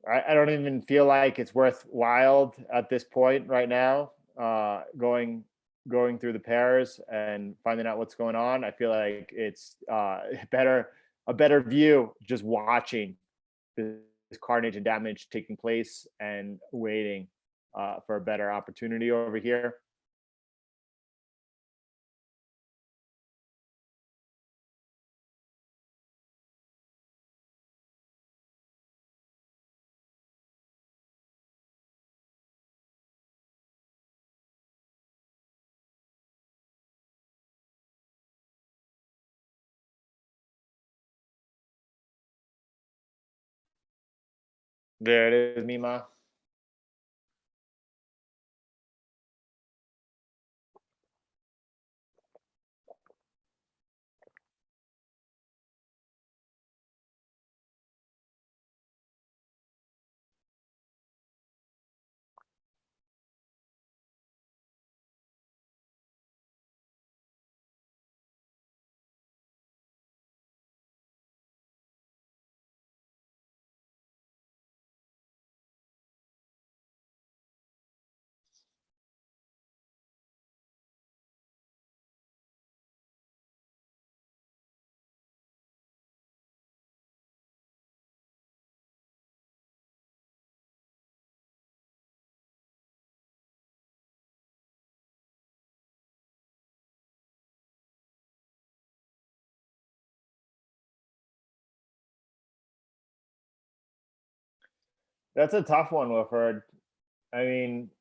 I don't even feel like it's worthwhile at this point right now, going through the pairs and finding out what's going on. I feel like it's a better view just watching this carnage and damage taking place and waiting for a better opportunity over here. There it is, Mima. That's a tough one, Wilford. I mean,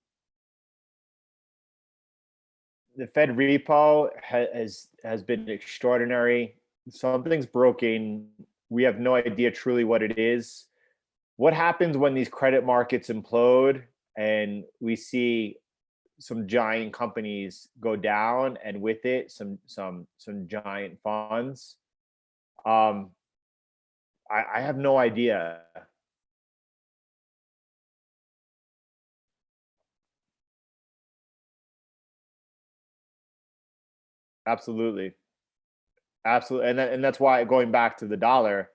the Fed repo has been extraordinary. Something's broken. We have no idea truly what it is. What happens when these credit markets implode and we see some giant companies go down, and with it some giant funds? Um, I have no idea. Absolutely. Absolutely. And that's why, going back to the dollar,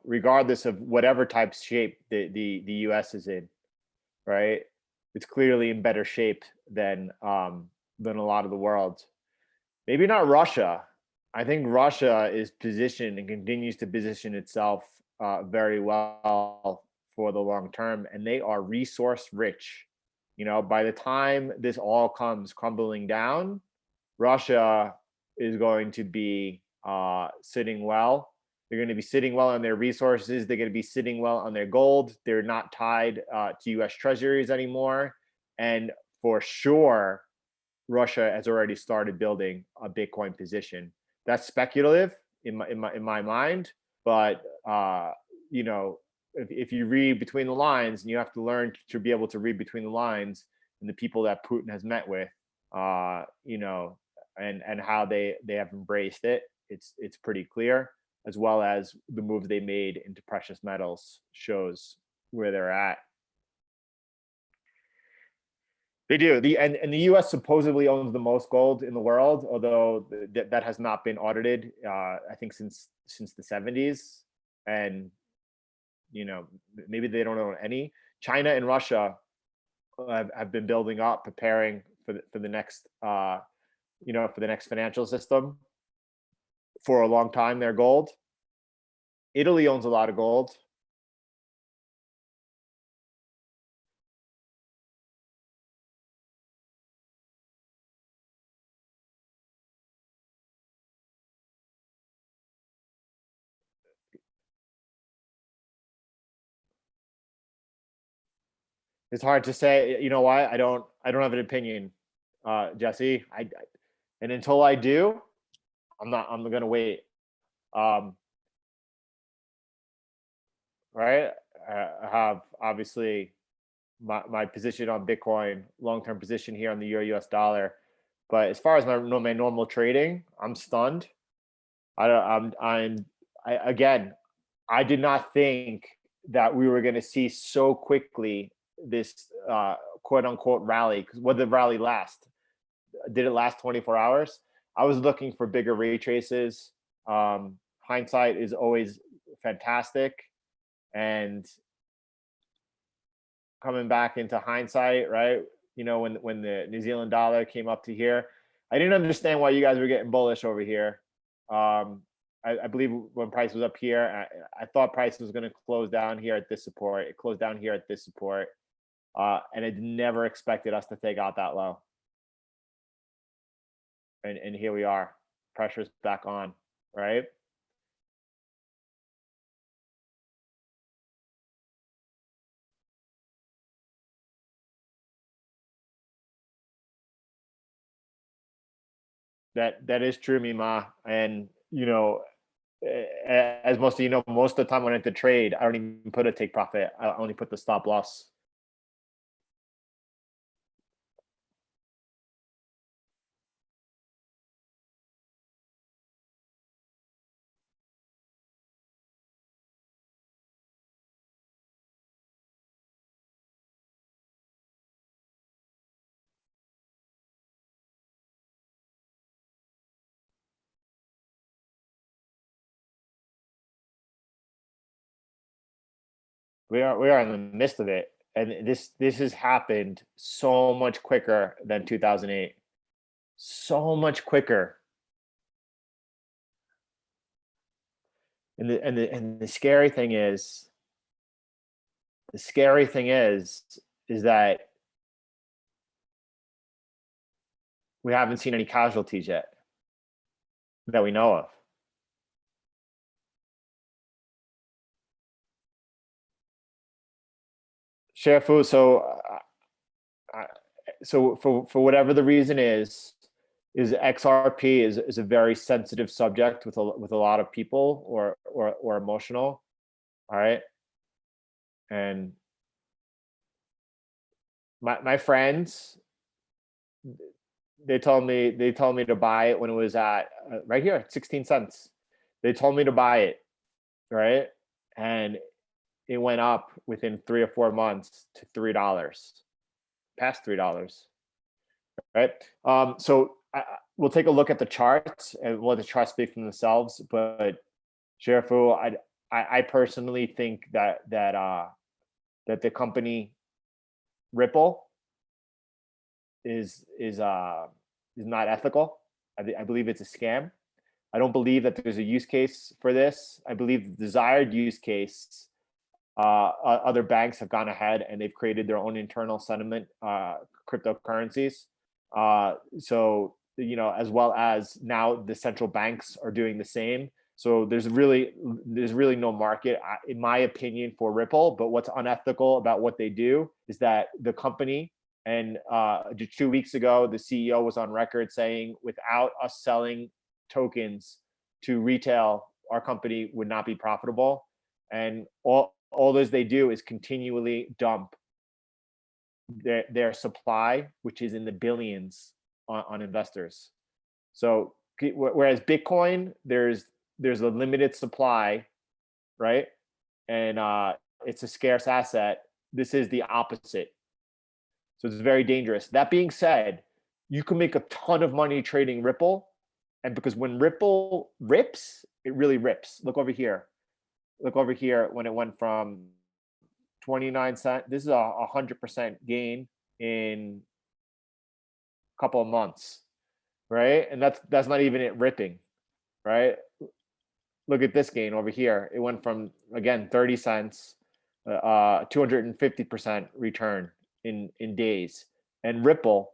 regardless of whatever type shape the US is in, right? It's clearly in better shape than than a lot of the world. Maybe not Russia. I think Russia is positioned and continues to position itself very well for the long term, and they are resource rich. By the time this all comes crumbling down, Russia is going to be sitting well. They're going to be sitting well on their resources. They're going to be sitting well on their gold. They're not tied to U.S. treasuries anymore. And for sure, Russia has already started building a Bitcoin position. That's speculative in my mind, but if you read between the lines, and you have to learn to be able to read between the lines, and the people that Putin has met with, and how they have embraced it, it's pretty clear, as well as the moves they made into precious metals shows where they're at. They do. The U.S. supposedly owns the most gold in the world, although that has not been audited. I think since the 70s, and maybe they don't own any. China and Russia have been building up, preparing for the next for the next financial system for a long time. Their gold. Italy owns a lot of gold. It's hard to say. You know why? I don't have an opinion, Jesse. And until I do, I'm gonna wait. Um, right? I have obviously my position on Bitcoin, long term position here on the Euro US dollar. But as far as my normal trading, I'm stunned. I don't, again, I did not think that we were going to see so quickly this quote unquote rally. Because what did the rally last? Did it last 24 hours? I was looking for bigger retraces. Hindsight is always fantastic, and coming back into hindsight, right? When the New Zealand dollar came up to here, I didn't understand why you guys were getting bullish over here. I believe when price was up here, I thought price was going to close down here at this support. It closed down here at this support, and I never expected us to take out that low. And here we are. Pressure's back on, right? That is true, Mima. And as most of you know, most of the time when I enter trade, I don't even put a take profit. I only put the stop loss. We are in the midst of it, and this has happened so much quicker than 2008. So much quicker. And the scary thing is, is that we haven't seen any casualties yet that we know of. Sherifu, for whatever the reason is XRP is a very sensitive subject with a lot of people, or emotional. All right. And my friends, they told me to buy it when it was at right here at 16 cents. They told me to buy it, right? And it went up within 3 or 4 months to $3, past $3, right? So we'll take a look at the charts and let the charts speak for themselves. But Sherifu, I personally think that the company Ripple is is not ethical. I believe it's a scam. I don't believe that there's a use case for this. I believe the desired use case, other banks have gone ahead and they've created their own internal sentiment cryptocurrencies. So, as well as now the central banks are doing the same. So there's really no market, in my opinion, for Ripple. But what's unethical about what they do is that the company, and just 2 weeks ago, the CEO was on record saying, without us selling tokens to retail, our company would not be profitable. And all those they do is continually dump their supply, which is in the billions, on investors. So whereas Bitcoin, there's a limited supply, right? And it's a scarce asset. This is the opposite. So it's very dangerous. That being said, you can make a ton of money trading Ripple. And because when Ripple rips, it really rips. Look over here. Look over here when it went from 29 cents. This is a 100% gain in a couple of months, right? And that's not even it ripping, right? Look at this gain over here. It went from, again, 30 cents, 250% return in days. And Ripple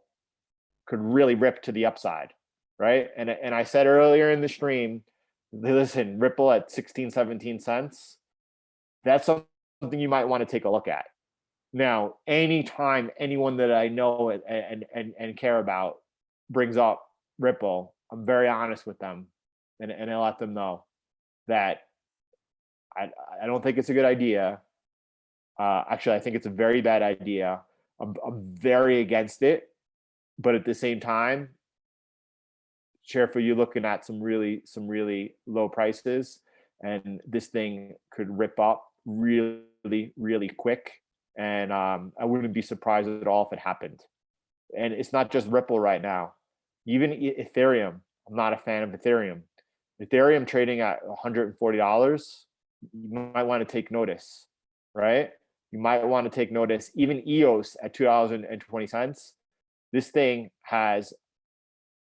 could really rip to the upside, right? And I said earlier in the stream, listen, Ripple at 16, 17 cents, that's something you might want to take a look at. Now, anytime anyone that I know and care about brings up Ripple, I'm very honest with them, and I let them know that I don't think it's a good idea. Actually, I think it's a very bad idea. I'm very against it, but at the same time, careful, you're looking at some really low prices, and this thing could rip up really quick. And I wouldn't be surprised at all if it happened. And it's not just Ripple right now. Even Ethereum, I'm not a fan of Ethereum. Ethereum trading at $140, you might want to take notice, right? You might want to take notice. Even EOS at $2.20, this thing has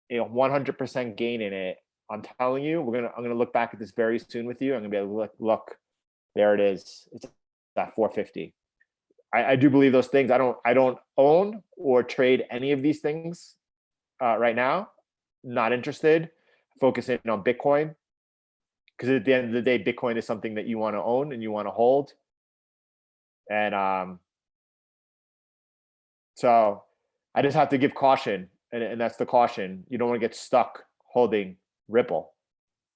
a 100% gain in it. I'm telling you, I'm gonna look back at this very soon with you. I'm gonna be able to look, there it is. It's at 450. I do believe those things. I don't own or trade any of these things right now. Not interested. Focusing on Bitcoin, because at the end of the day, Bitcoin is something that you want to own and you want to hold. And so I just have to give caution, and that's the caution. You don't want to get stuck holding Ripple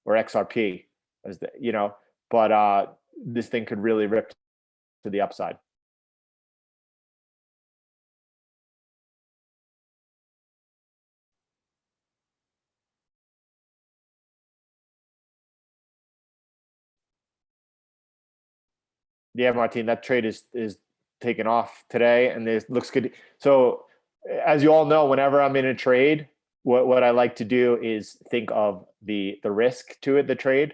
or XRP, as but this thing could really rip to the upside. Yeah, Martin, that trade is taken off today, and this looks good. So, as you all know, whenever I'm in a trade, what I like to do is think of the risk to it, the trade.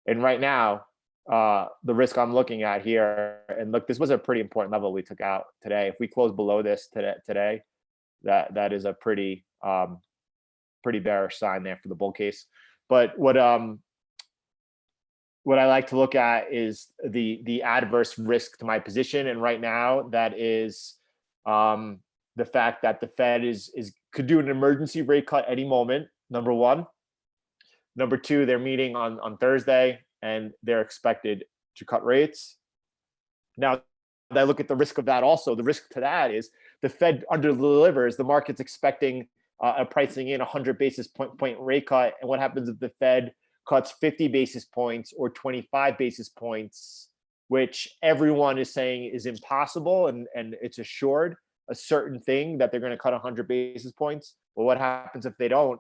And right now, the risk I'm looking at here, and look, this was a pretty important level we took out today. If we close below this today, that is a pretty bearish sign there for the bull case. But what I like to look at is the adverse risk to my position, and right now that is the fact that the Fed could do an emergency rate cut any moment. Number one. Number two, they're meeting on Thursday, and they're expected to cut rates. Now, I look at the risk of that also. The risk to that is the Fed underdelivers. The market's expecting a pricing in 100 basis point rate cut, and what happens if the Fed cuts 50 basis points or 25 basis points, which everyone is saying is impossible, and it's assured a certain thing that they're going to cut 100 basis points. Well, what happens if they don't?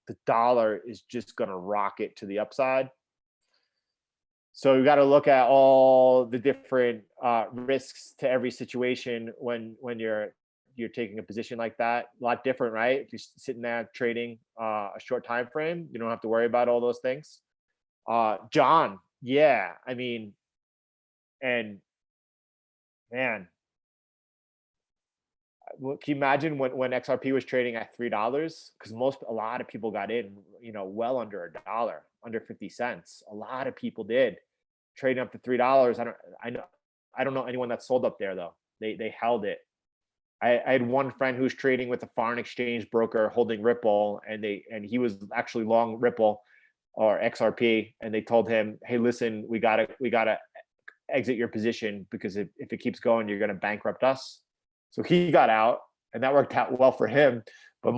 The dollar is just going to rocket to the upside. So you got to look at all the different risks to every situation when you're taking a position like that. A lot different, right? If you're sitting there trading a short time frame, you don't have to worry about all those things. John, yeah, I mean, and man, Can you imagine when XRP was trading at $3? Because a lot of people got in, well under $1, under 50 cents. A lot of people did trading up to $3. I don't know anyone that sold up there though. They held it. I had one friend who was trading with a foreign exchange broker holding Ripple, and he was actually long Ripple or XRP, and they told him, "Hey, listen, we gotta exit your position because if it keeps going, you're gonna bankrupt us." So he got out, and that worked out well for him. But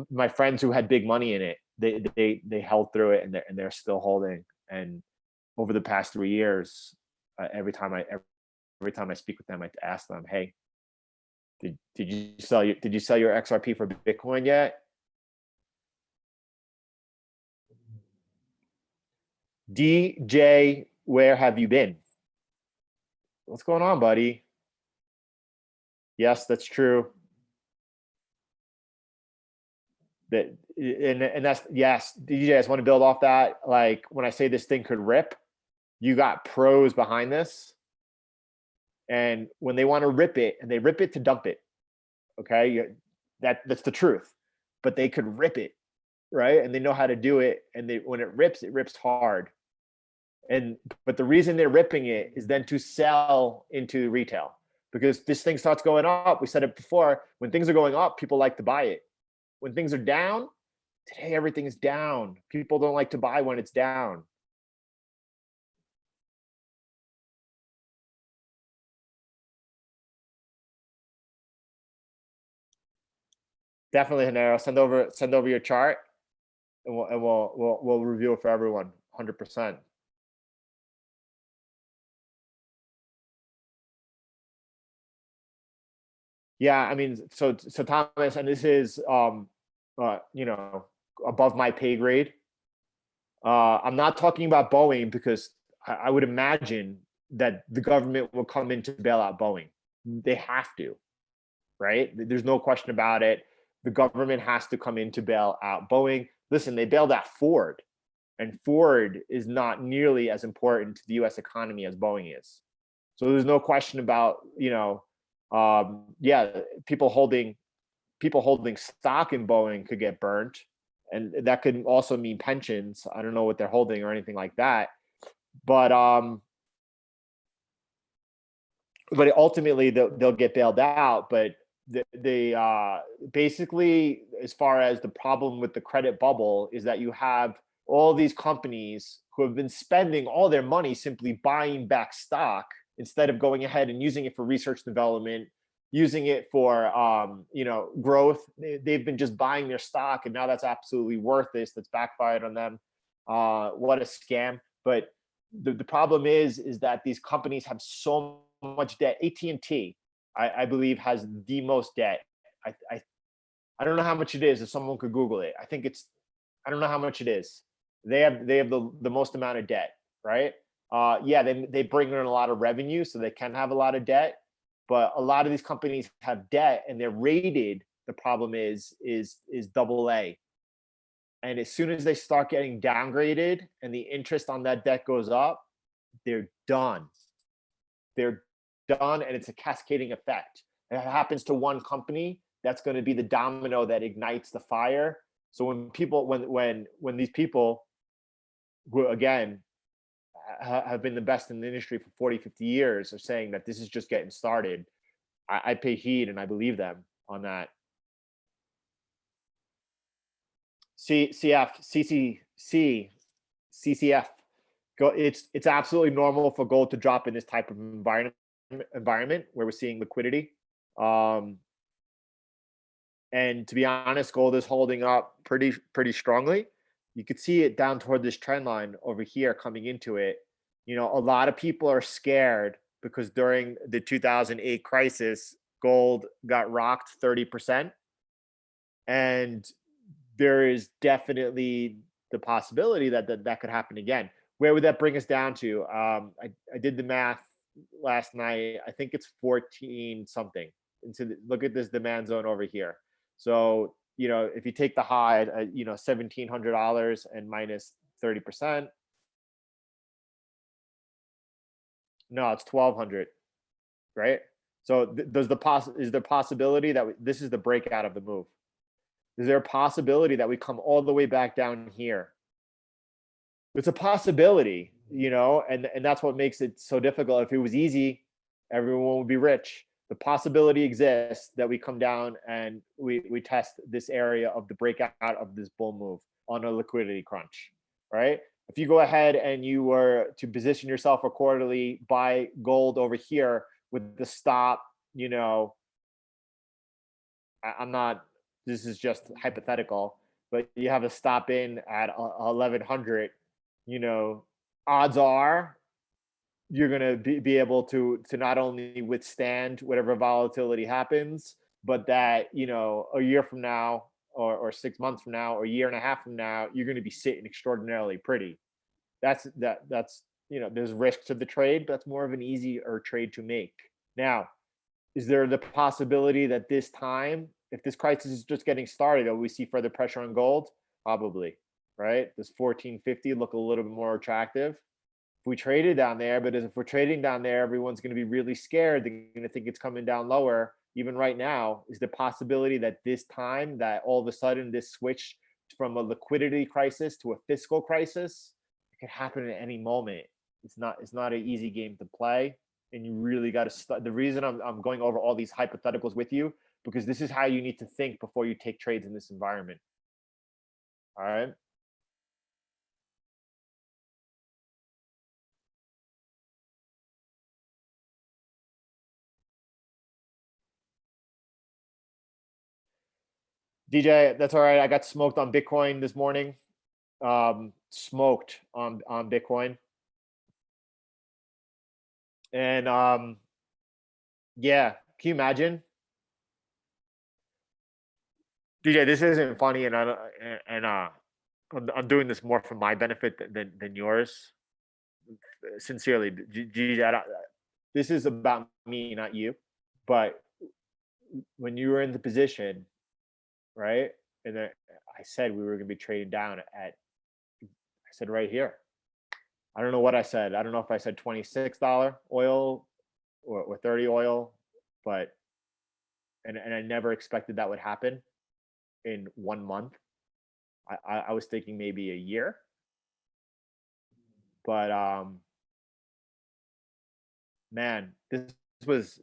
my friends who had big money in it, they held through it, and they're still holding. And over the past 3 years, every time I speak with them, I ask them, "Hey, did you sell your XRP for Bitcoin yet?" DJ, where have you been? What's going on, buddy? Yes, that's true. And that's, yes, DJ. I just want to build off that. Like when I say this thing could rip, you got pros behind this, and when they want to rip it, and they rip it to dump it, okay, that's the truth. But they could rip it, right? And they know how to do it. And when it rips hard. And but the reason they're ripping it is then to sell into retail, because this thing starts going up. We said it before. When things are going up, people like to buy it. When things are down, today everything is down. People don't like to buy when it's down. Definitely, Hanero. Send over your chart, and we'll review it for everyone. 100%. Yeah, I mean, so Thomas, and this is above my pay grade. I'm not talking about Boeing, because I would imagine that the government will come in to bail out Boeing. They have to, right? There's no question about it. The government has to come in to bail out Boeing. Listen, they bailed out Ford, and Ford is not nearly as important to the U.S. economy as Boeing is. So there's no question about, yeah, people holding stock in Boeing could get burnt, and that could also mean pensions. I don't know what they're holding or anything like that, but ultimately they'll get bailed out. But they basically, as far as the problem with the credit bubble, is that you have all these companies who have been spending all their money simply buying back stock instead of going ahead and using it for research development, using it for growth. They've been just buying their stock, and now that's absolutely worthless. That's backfired on them. What a scam! But the problem is that these companies have so much debt. AT&T, I believe, has the most debt. I don't know how much it is. If someone could Google it, I don't know how much it is. They have the most amount of debt, right? Yeah, they bring in a lot of revenue, so they can have a lot of debt. But a lot of these companies have debt, and they're rated. The problem is double A. And as soon as they start getting downgraded and the interest on that debt goes up, they're done. They're done, and it's a cascading effect. If it happens to one company, that's going to be the domino that ignites the fire. So when these people, who again have been the best in the industry for 40, 50 years, are saying that this is just getting started, I pay heed, and I believe them on that. CCF. It's absolutely normal for gold to drop in this type of environment where we're seeing liquidity. And to be honest, gold is holding up pretty strongly. You could see it down toward this trend line over here coming into it. A lot of people are scared because during the 2008 crisis, gold got rocked 30%. And there is definitely the possibility that could happen again. Where would that bring us down to? I did the math last night. I think it's 14 something. Look at this demand zone over here. So if you take the high, $1,700 and minus 30%. No, it's 1,200, right? So is there possibility that this is the breakout of the move? Is there a possibility that we come all the way back down here? It's a possibility, and that's what makes it so difficult. If it was easy, everyone would be rich. The possibility exists that we come down and we test this area of the breakout of this bull move on a liquidity crunch, right? If you go ahead and you were to position yourself accordingly, buy gold over here with the stop, I'm not, this is just hypothetical, but you have a stop in at 1100, you know, odds are you're going to be able to not only withstand whatever volatility happens, but that, a year from now or 6 months from now or a year and a half from now, you're going to be sitting extraordinarily pretty. That's, there's risk to the trade, but that's more of an easier trade to make. Now, is there the possibility that this time, if this crisis is just getting started, that we see further pressure on gold? Probably, right? Does 1450 look a little bit more attractive? If we traded down there, but if we're trading down there, everyone's going to be really scared. They're going to think it's coming down lower. Even right now, is the possibility that this time, that all of a sudden this switch from a liquidity crisis to a fiscal crisis, it could happen at any moment. It's not an easy game to play, and you really got to start. The reason I'm going over all these hypotheticals with you, because this is how you need to think before you take trades in this environment. All right. DJ, that's all right. I got smoked on Bitcoin this morning. Smoked on Bitcoin. And yeah, can you imagine? DJ, this isn't funny, and I'm doing this more for my benefit than yours. Sincerely, DJ, this is about me, not you. But when you were in the position, right? And then I said we were going to be trading down at, I said right here. I don't know what I said. I don't know if I said $26 oil or 30 oil, but and I never expected that would happen in 1 month. I was thinking maybe a year, but man, this was,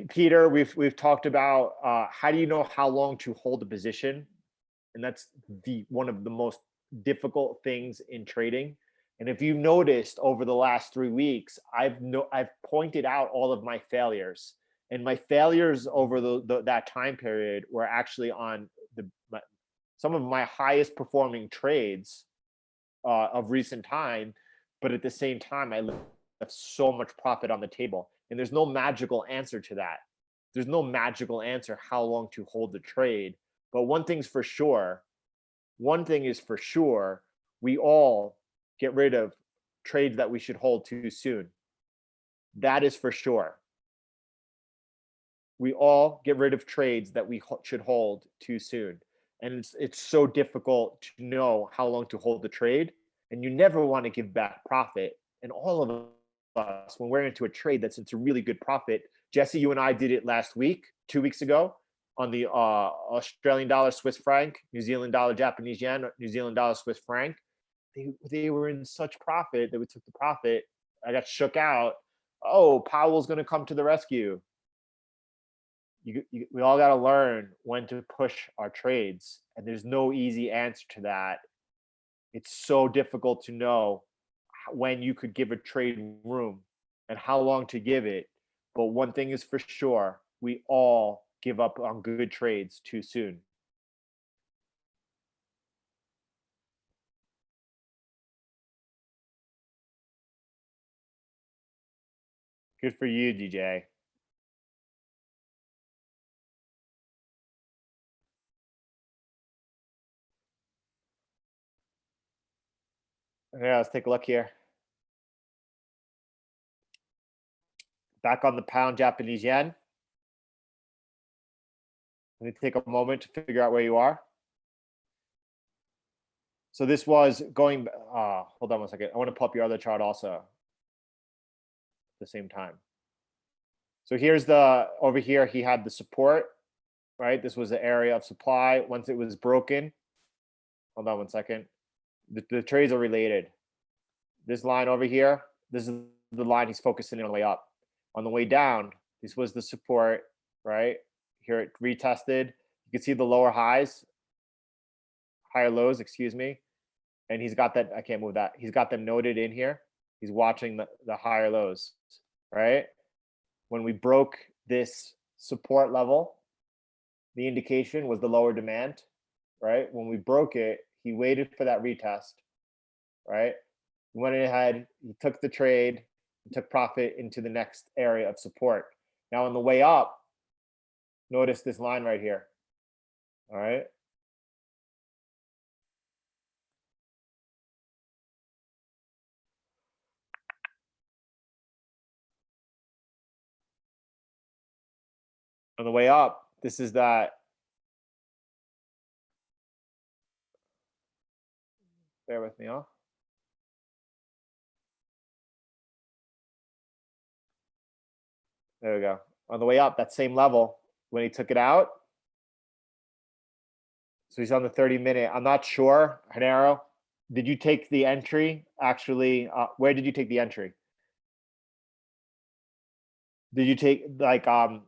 Peter. We've talked about how do you know how long to hold a position, and that's the one of the most difficult things in trading. And if you've noticed over the last 3 weeks, I've pointed out all of my failures, and my failures over that time period were actually on some of my highest performing trades of recent time. But at the same time, I left so much profit on the table, and there's no magical answer to that. There's no magical answer how long to hold the trade. But one thing is for sure, we all get rid of trades that we should hold too soon. That is for sure. We all get rid of trades that we should hold too soon. And it's so difficult to know how long to hold the trade, and you never want to give back profit. And all of us, when we're into a trade that's into really good profit, Jesse, you and I did it last week, 2 weeks ago, on the Australian dollar, Swiss franc, New Zealand dollar, Japanese yen, New Zealand dollar, Swiss franc. They were in such profit that we took the profit. I got shook out. Oh, Powell's going to come to the rescue. We all got to learn when to push our trades, and there's no easy answer to that. It's so difficult to know when you could give a trade room and how long to give it. But one thing is for sure, we all give up on good trades too soon. Good for you, DJ. Yeah, let's take a look here. Back on the pound Japanese yen. Let me take a moment to figure out where you are. So this was going, hold on one second. I want to pull up your other chart also. the same time. So here's the, over here, he had the support, right? This was the area of supply. Once it was broken, hold on one second. The trades are related. This line over here, this is the line he's focusing on the way up. On the way down, this was the support, right? Here it retested. You can see the lower highs, higher lows, excuse me. And he's got that, I can't move that. He's got them noted in here. He's watching the higher lows, right? When we broke this support level, the indication was the lower demand, right? When we broke it, he waited for that retest, right? He went ahead, he took the trade, he took profit into the next area of support. Now on the way up, notice this line right here, all right? On the way up, this is that, bear with me, huh? There we go. On the way up, that same level, when he took it out, so he's on the 30-minute. I'm not sure, Hanero, did you take the entry? Actually, where did you take the entry? Did you take, like,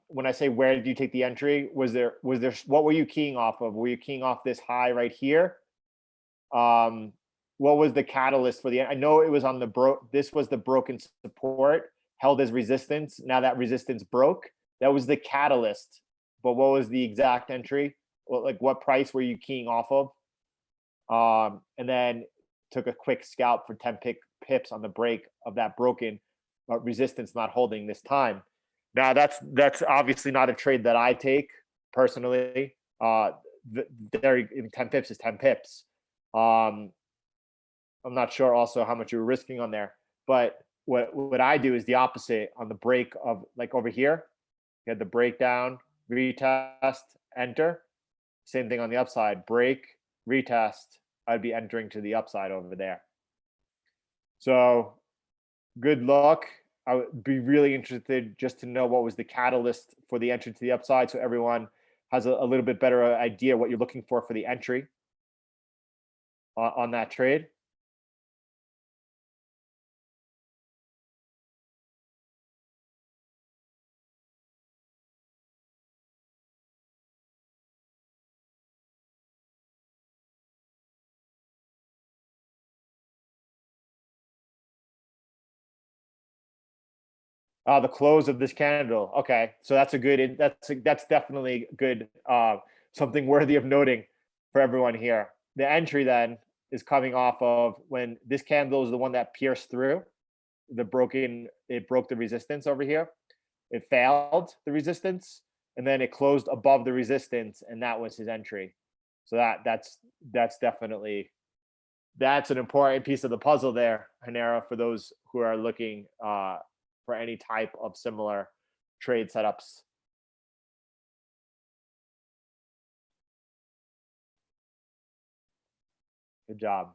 when I say where did you take the entry, was there, what were you keying off of? Were you keying off this high right here? What was the catalyst for the, I know it was on the this was the broken support held as resistance. Now that resistance broke, that was the catalyst. But what was the exact entry? Well, like what price were you keying off of? And then took a quick scalp for 10 pips on the break of that broken resistance not holding this time. Now that's obviously not a trade that I take personally. There, 10 pips is 10 pips. I'm not sure also how much you were risking on there, but what I do is the opposite on the break of, like over here, you had the breakdown, retest, enter. Same thing on the upside, break, retest. I'd be entering to the upside over there. So good luck. I would be really interested just to know what was the catalyst for the entry to the upside, so everyone has a little bit better idea what you're looking for the entry on that trade. The close of this candle. Okay, so that's a good. That's definitely good. Something worthy of noting for everyone here. The entry then is coming off of when this candle is the one that pierced through the broken. It broke the resistance over here. It failed the resistance, and then it closed above the resistance, and that was his entry. So that's definitely, that's an important piece of the puzzle there, Hanera, for those who are looking for any type of similar trade setups. Good job.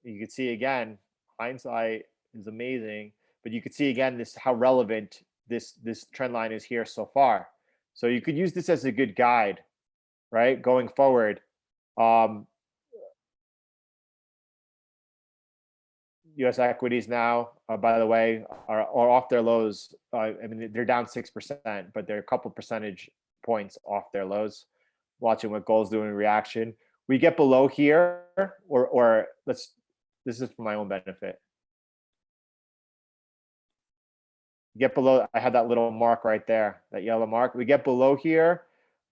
You can see again, hindsight is amazing, but you can see again this how relevant this trend line is here so far. So you could use this as a good guide, right, going forward. U.S. equities now, by the way, are off their lows. I mean, they're down 6%, but they're a couple percentage points off their lows. Watching what gold's doing in reaction. We get below here, or let's. This is for my own benefit. Get below. I had that little mark right there, that yellow mark. We get below here.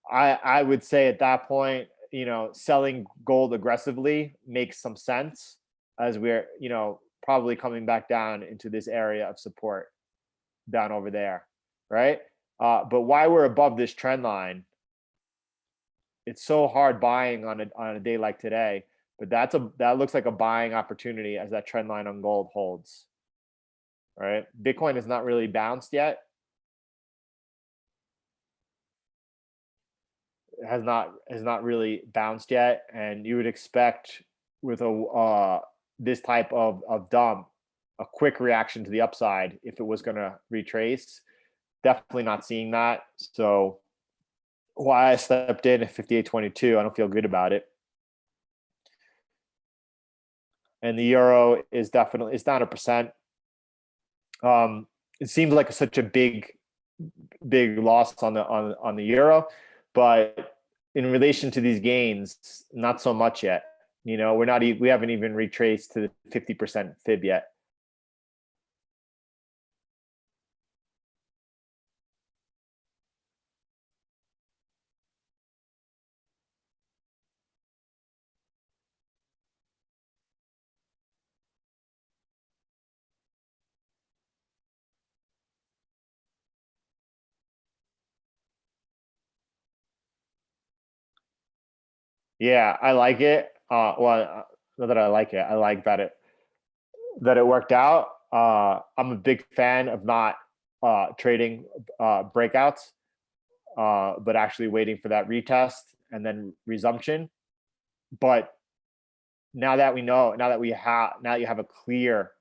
I would say at that point, selling gold aggressively makes some sense, as we're probably coming back down into this area of support down over there, right? But why we're above this trend line, it's so hard buying on a day like today, but that looks like a buying opportunity as that trend line on gold holds, right? Bitcoin has not really bounced yet. Has not really bounced yet, and you would expect with a this type of dump, a quick reaction to the upside if it was going to retrace. Definitely not seeing that. So why I stepped in at 58.22, I don't feel good about it. And the euro is definitely, it's down 1%. It seems like such a big loss on the euro, but in relation to these gains, not so much yet. You know, we haven't even retraced to the 50% fib yet. Yeah, I like it. Not that I like it. I like that it worked out. I'm a big fan of not trading breakouts, but actually waiting for that retest and then resumption. But now that you have a clear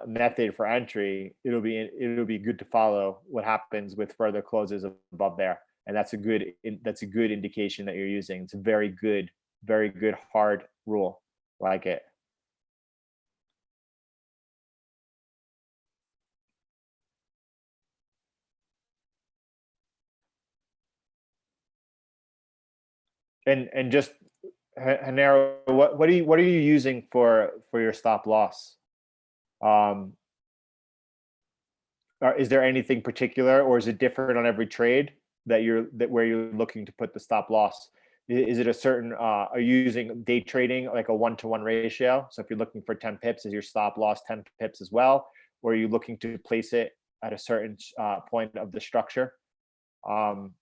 method for entry, it'll be good to follow what happens with further closes above there, and that's a good indication that you're using. It's a very good hard rule. Like it. And just Hanero, what are you using for your stop loss? Um, is there anything particular, or is it different on every trade that where you're looking to put the stop loss? Is it a certain? Are you using day trading like a 1-to-1 ratio? So if you're looking for 10 pips, is your stop loss 10 pips as well, or are you looking to place it at a certain point of the structure? Um,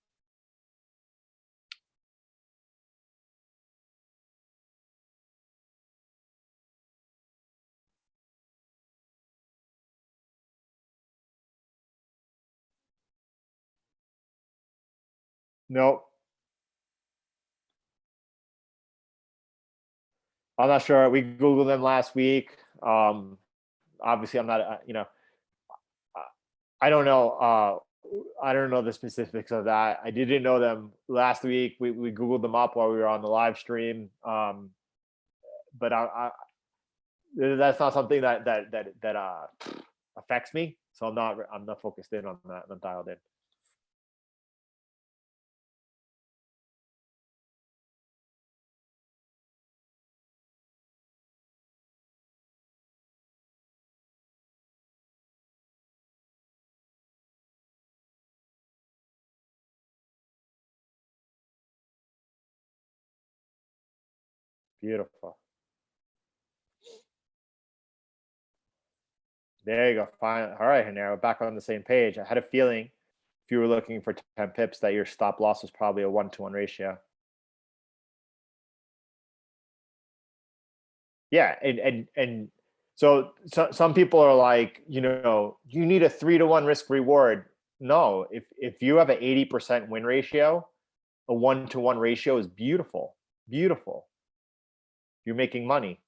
no, I'm not sure. We Googled them last week. Obviously, I'm not. I don't know. I don't know the specifics of that. I didn't know them last week. We Googled them up while we were on the live stream. But that's not something that affects me. So I'm not focused in on that. I'm dialed in. Beautiful. There you go. Fine. All right, Hanero, back on the same page. I had a feeling if you were looking for 10 pips that your stop loss was probably a 1-to-1 ratio. Yeah, and so some people are like, you need a 3-to-1 risk reward. No, if you have an 80% win ratio, a 1-to-1 ratio is beautiful. Beautiful. You're making money.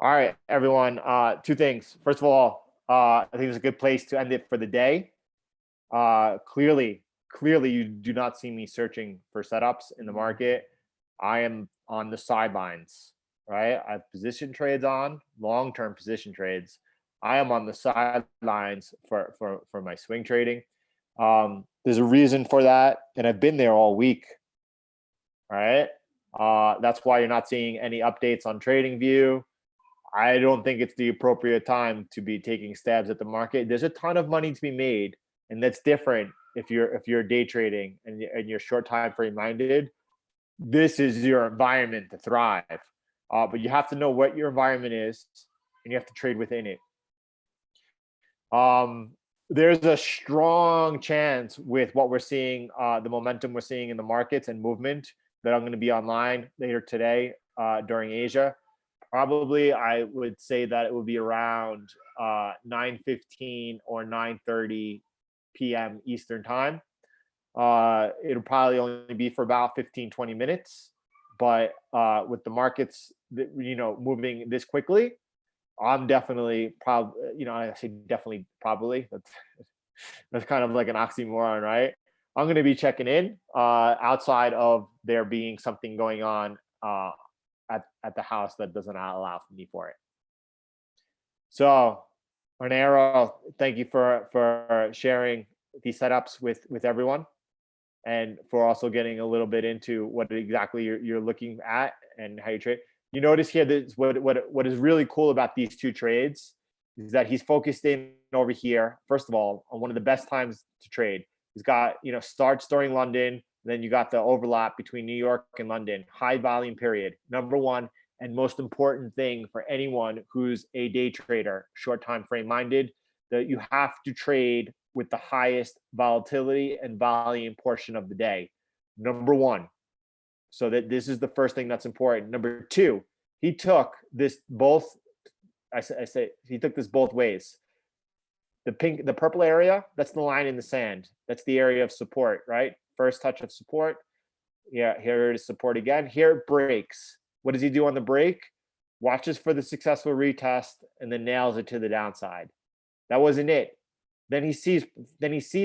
All right, everyone. Two things. First of all, I think it's a good place to end it for the day. Clearly, you do not see me searching for setups in the market. I am on the sidelines, right? I have position trades on, long-term position trades. I am on the sidelines for my swing trading. There's a reason for that, and I've been there all week, right? That's why you're not seeing any updates on TradingView. I don't think it's the appropriate time to be taking stabs at the market. There's a ton of money to be made, and that's different if you're day trading and you're short time frame minded. This is your environment to thrive. But you have to know what your environment is, and you have to trade within it. Um, there's a strong chance with what we're seeing, the momentum we're seeing in the markets and movement, that I'm going to be online later today during Asia. Probably, I would say that it will be around 9:15 or 9:30 p.m. Eastern time. It'll probably only be for about 15-20 minutes, but with the markets, moving this quickly, I'm definitely I say definitely probably. That's kind of like an oxymoron, right? I'm going to be checking in outside of there being something going on at the house that doesn't allow me for it. So, Arnero, thank you for sharing these setups with everyone, and for also getting a little bit into what exactly you're looking at and how you trade. You notice here that what is really cool about these two trades is that he's focused in over here, first of all, on one of the best times to trade. He's got, starts during London, then you got the overlap between New York and London, high volume period. Number one and most important thing for anyone who's a day trader, short time frame minded, that you have to trade with the highest volatility and volume portion of the day. Number one. So that this is the first thing that's important. Number two, he took this both. I say he took this both ways. The purple area, that's the line in the sand. That's the area of support, right? First touch of support. Yeah, here it is support again. Here it breaks. What does he do on the break? Watches for the successful retest and then nails it to the downside. That wasn't it. Then he sees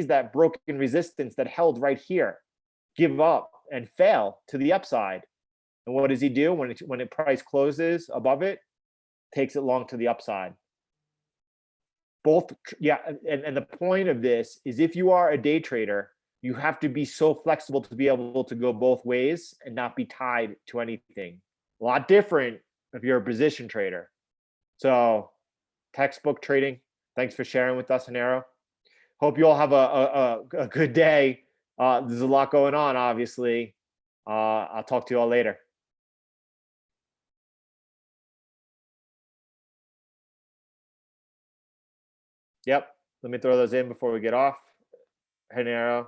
that broken resistance that held right here give up and fail to the upside. And what does he do when the price closes above it? Takes it long to the upside. Both, yeah. And the point of this is, if you are a day trader, you have to be so flexible to be able to go both ways and not be tied to anything. A lot different if you're a position trader. So, textbook trading. Thanks for sharing with us, Hanero. Hope you all have a good day. There's a lot going on, obviously. I'll talk to you all later. Yep. Let me throw those in before we get off. Hanero.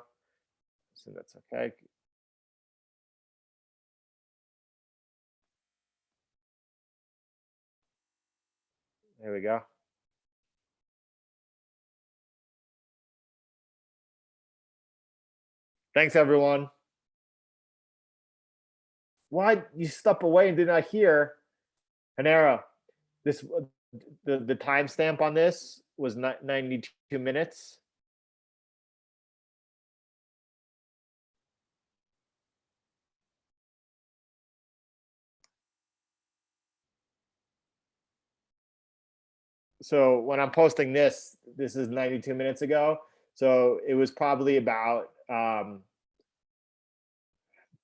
So that's okay. There we go. Thanks, everyone. Why you step away and did not hear? Hanero, this the timestamp on this was 92 minutes. So when I'm posting this is 92 minutes ago. So it was probably about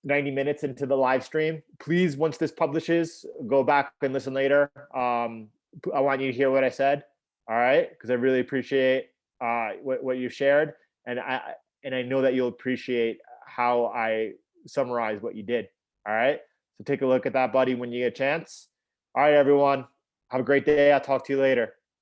90 minutes into the live stream. Please, once this publishes, go back and listen later. I want you to hear what I said. All right, because I really appreciate what you shared, and I know that you'll appreciate how I summarize what you did. All right, so take a look at that, buddy, when you get a chance. All right, everyone, have a great day. I'll talk to you later.